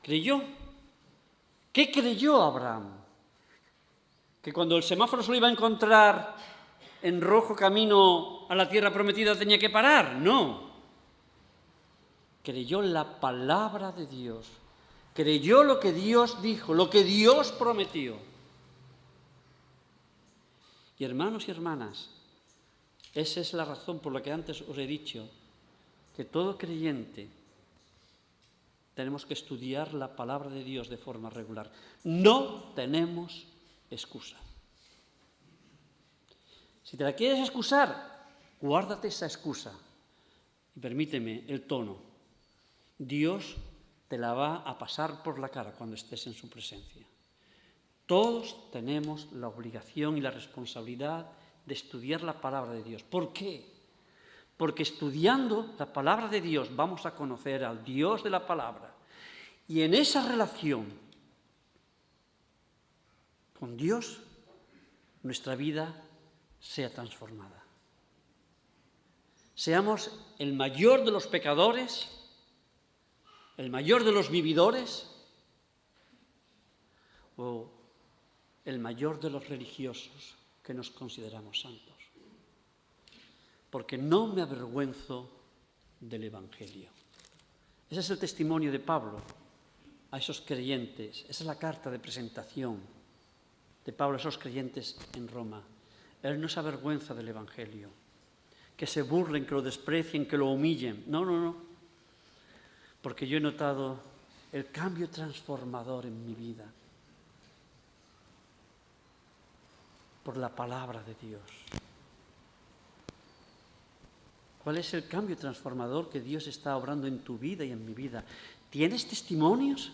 ¿Creyó? ¿Qué creyó Abraham? ¿Que cuando el semáforo se lo iba a encontrar en rojo camino a la tierra prometida tenía que parar? No. Creyó la palabra de Dios. Creyó lo que Dios dijo, lo que Dios prometió. Y hermanos y hermanas, esa es la razón por la que antes os he dicho que todo creyente tenemos que estudiar la palabra de Dios de forma regular. No tenemos excusa. Si te la quieres excusar, guárdate esa excusa. Y permíteme el tono. Dios te la va a pasar por la cara cuando estés en su presencia. Todos tenemos la obligación y la responsabilidad de estudiar la palabra de Dios. ¿Por qué? Porque estudiando la palabra de Dios vamos a conocer al Dios de la palabra. Y en esa relación con Dios, nuestra vida sea transformada. Seamos el mayor de los pecadores, el mayor de los vividores o el mayor de los religiosos que nos consideramos santos. Porque no me avergüenzo del Evangelio. Ese es el testimonio de Pablo a esos creyentes. Esa es la carta de presentación de Pablo a esos creyentes en Roma. Él no se avergüenza del Evangelio. Que se burlen, que lo desprecien, que lo humillen. No, no, no. Porque yo he notado el cambio transformador en mi vida por la palabra de Dios. ¿Cuál es el cambio transformador que Dios está obrando en tu vida y en mi vida? ¿Tienes testimonios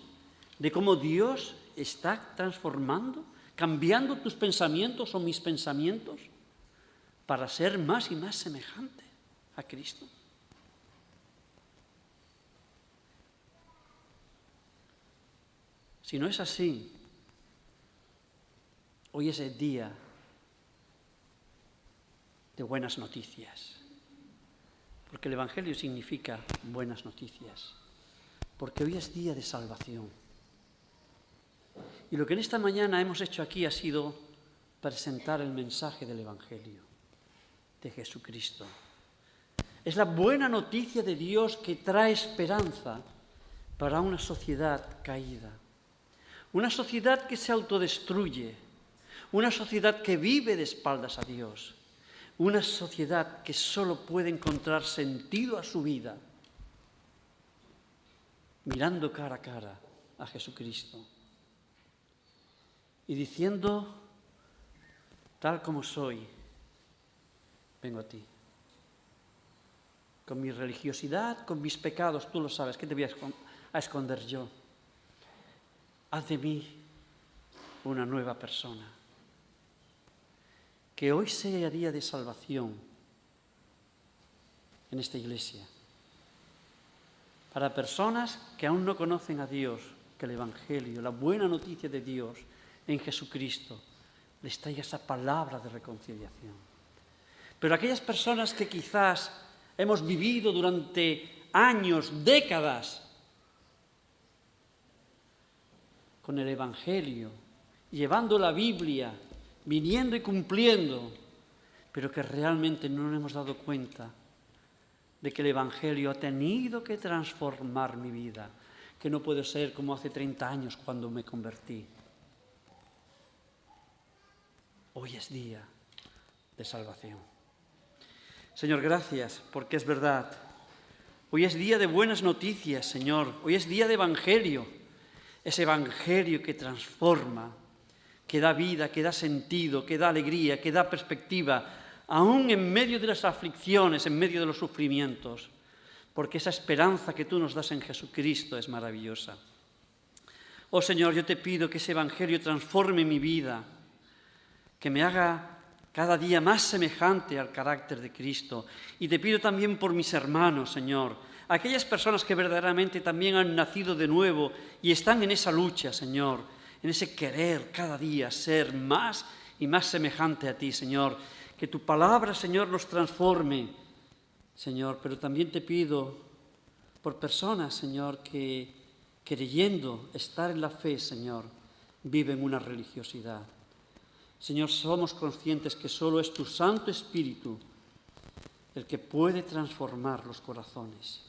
de cómo Dios está transformando, cambiando tus pensamientos o mis pensamientos para ser más y más semejante a Cristo? Si no es así, hoy es el día de buenas noticias. Porque el Evangelio significa buenas noticias. Porque hoy es día de salvación. Y lo que en esta mañana hemos hecho aquí ha sido presentar el mensaje del Evangelio, de Jesucristo. Es la buena noticia de Dios que trae esperanza para una sociedad caída. Una sociedad que se autodestruye. Una sociedad que vive de espaldas a Dios. Una sociedad que solo puede encontrar sentido a su vida mirando cara a cara a Jesucristo y diciendo, tal como soy, vengo a ti. Con mi religiosidad, con mis pecados, tú lo sabes, ¿qué te voy a esconder yo? Haz de mí una nueva persona. Que hoy sea día de salvación en esta iglesia. Para personas que aún no conocen a Dios, que el Evangelio, la buena noticia de Dios en Jesucristo, les traiga esa palabra de reconciliación. Pero aquellas personas que quizás hemos vivido durante años, décadas, con el Evangelio, llevando la Biblia, viniendo y cumpliendo, pero que realmente no nos hemos dado cuenta de que el Evangelio ha tenido que transformar mi vida, que no puede ser como hace 30 años cuando me convertí. Hoy es día de salvación. Señor, gracias, porque es verdad. Hoy es día de buenas noticias, Señor. Hoy es día de Evangelio. Ese Evangelio que transforma, que da vida, que da sentido, que da alegría, que da perspectiva, aún en medio de las aflicciones, en medio de los sufrimientos, porque esa esperanza que tú nos das en Jesucristo es maravillosa. Oh Señor, yo te pido que ese Evangelio transforme mi vida, que me haga cada día más semejante al carácter de Cristo. Y te pido también por mis hermanos, Señor, aquellas personas que verdaderamente también han nacido de nuevo y están en esa lucha, Señor, en ese querer cada día ser más y más semejante a ti, Señor. Que tu palabra, Señor, nos transforme, Señor. Pero también te pido por personas, Señor, que creyendo estar en la fe, Señor, viven una religiosidad. Señor, somos conscientes que solo es tu Santo Espíritu el que puede transformar los corazones.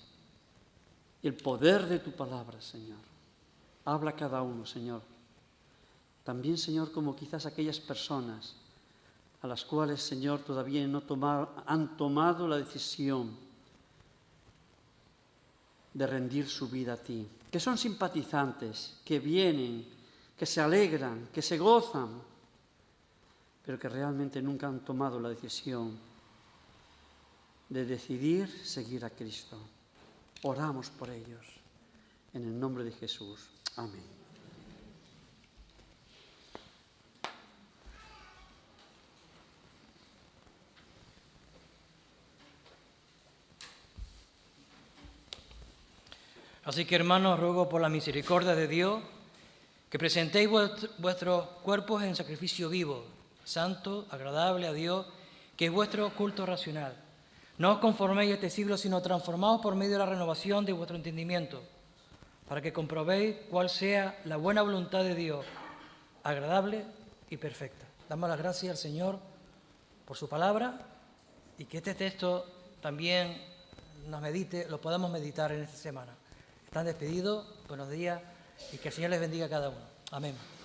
Y el poder de tu palabra, Señor. Habla a cada uno, Señor. También, Señor, como quizás aquellas personas a las cuales, Señor, todavía no han tomado la decisión de rendir su vida a ti, que son simpatizantes, que vienen, que se alegran, que se gozan, pero que realmente nunca han tomado la decisión de decidir seguir a Cristo. Oramos por ellos, en el nombre de Jesús. Amén. Así que, hermanos, ruego por la misericordia de Dios que presentéis vuestros cuerpos en sacrificio vivo, santo, agradable a Dios, que es vuestro culto racional. No os conforméis a este siglo, sino transformaos por medio de la renovación de vuestro entendimiento, para que comprobéis cuál sea la buena voluntad de Dios, agradable y perfecta. Damos las gracias al Señor por su palabra y que este texto también lo podamos meditar en esta semana. Están despedidos, buenos días y que el Señor les bendiga a cada uno. Amén.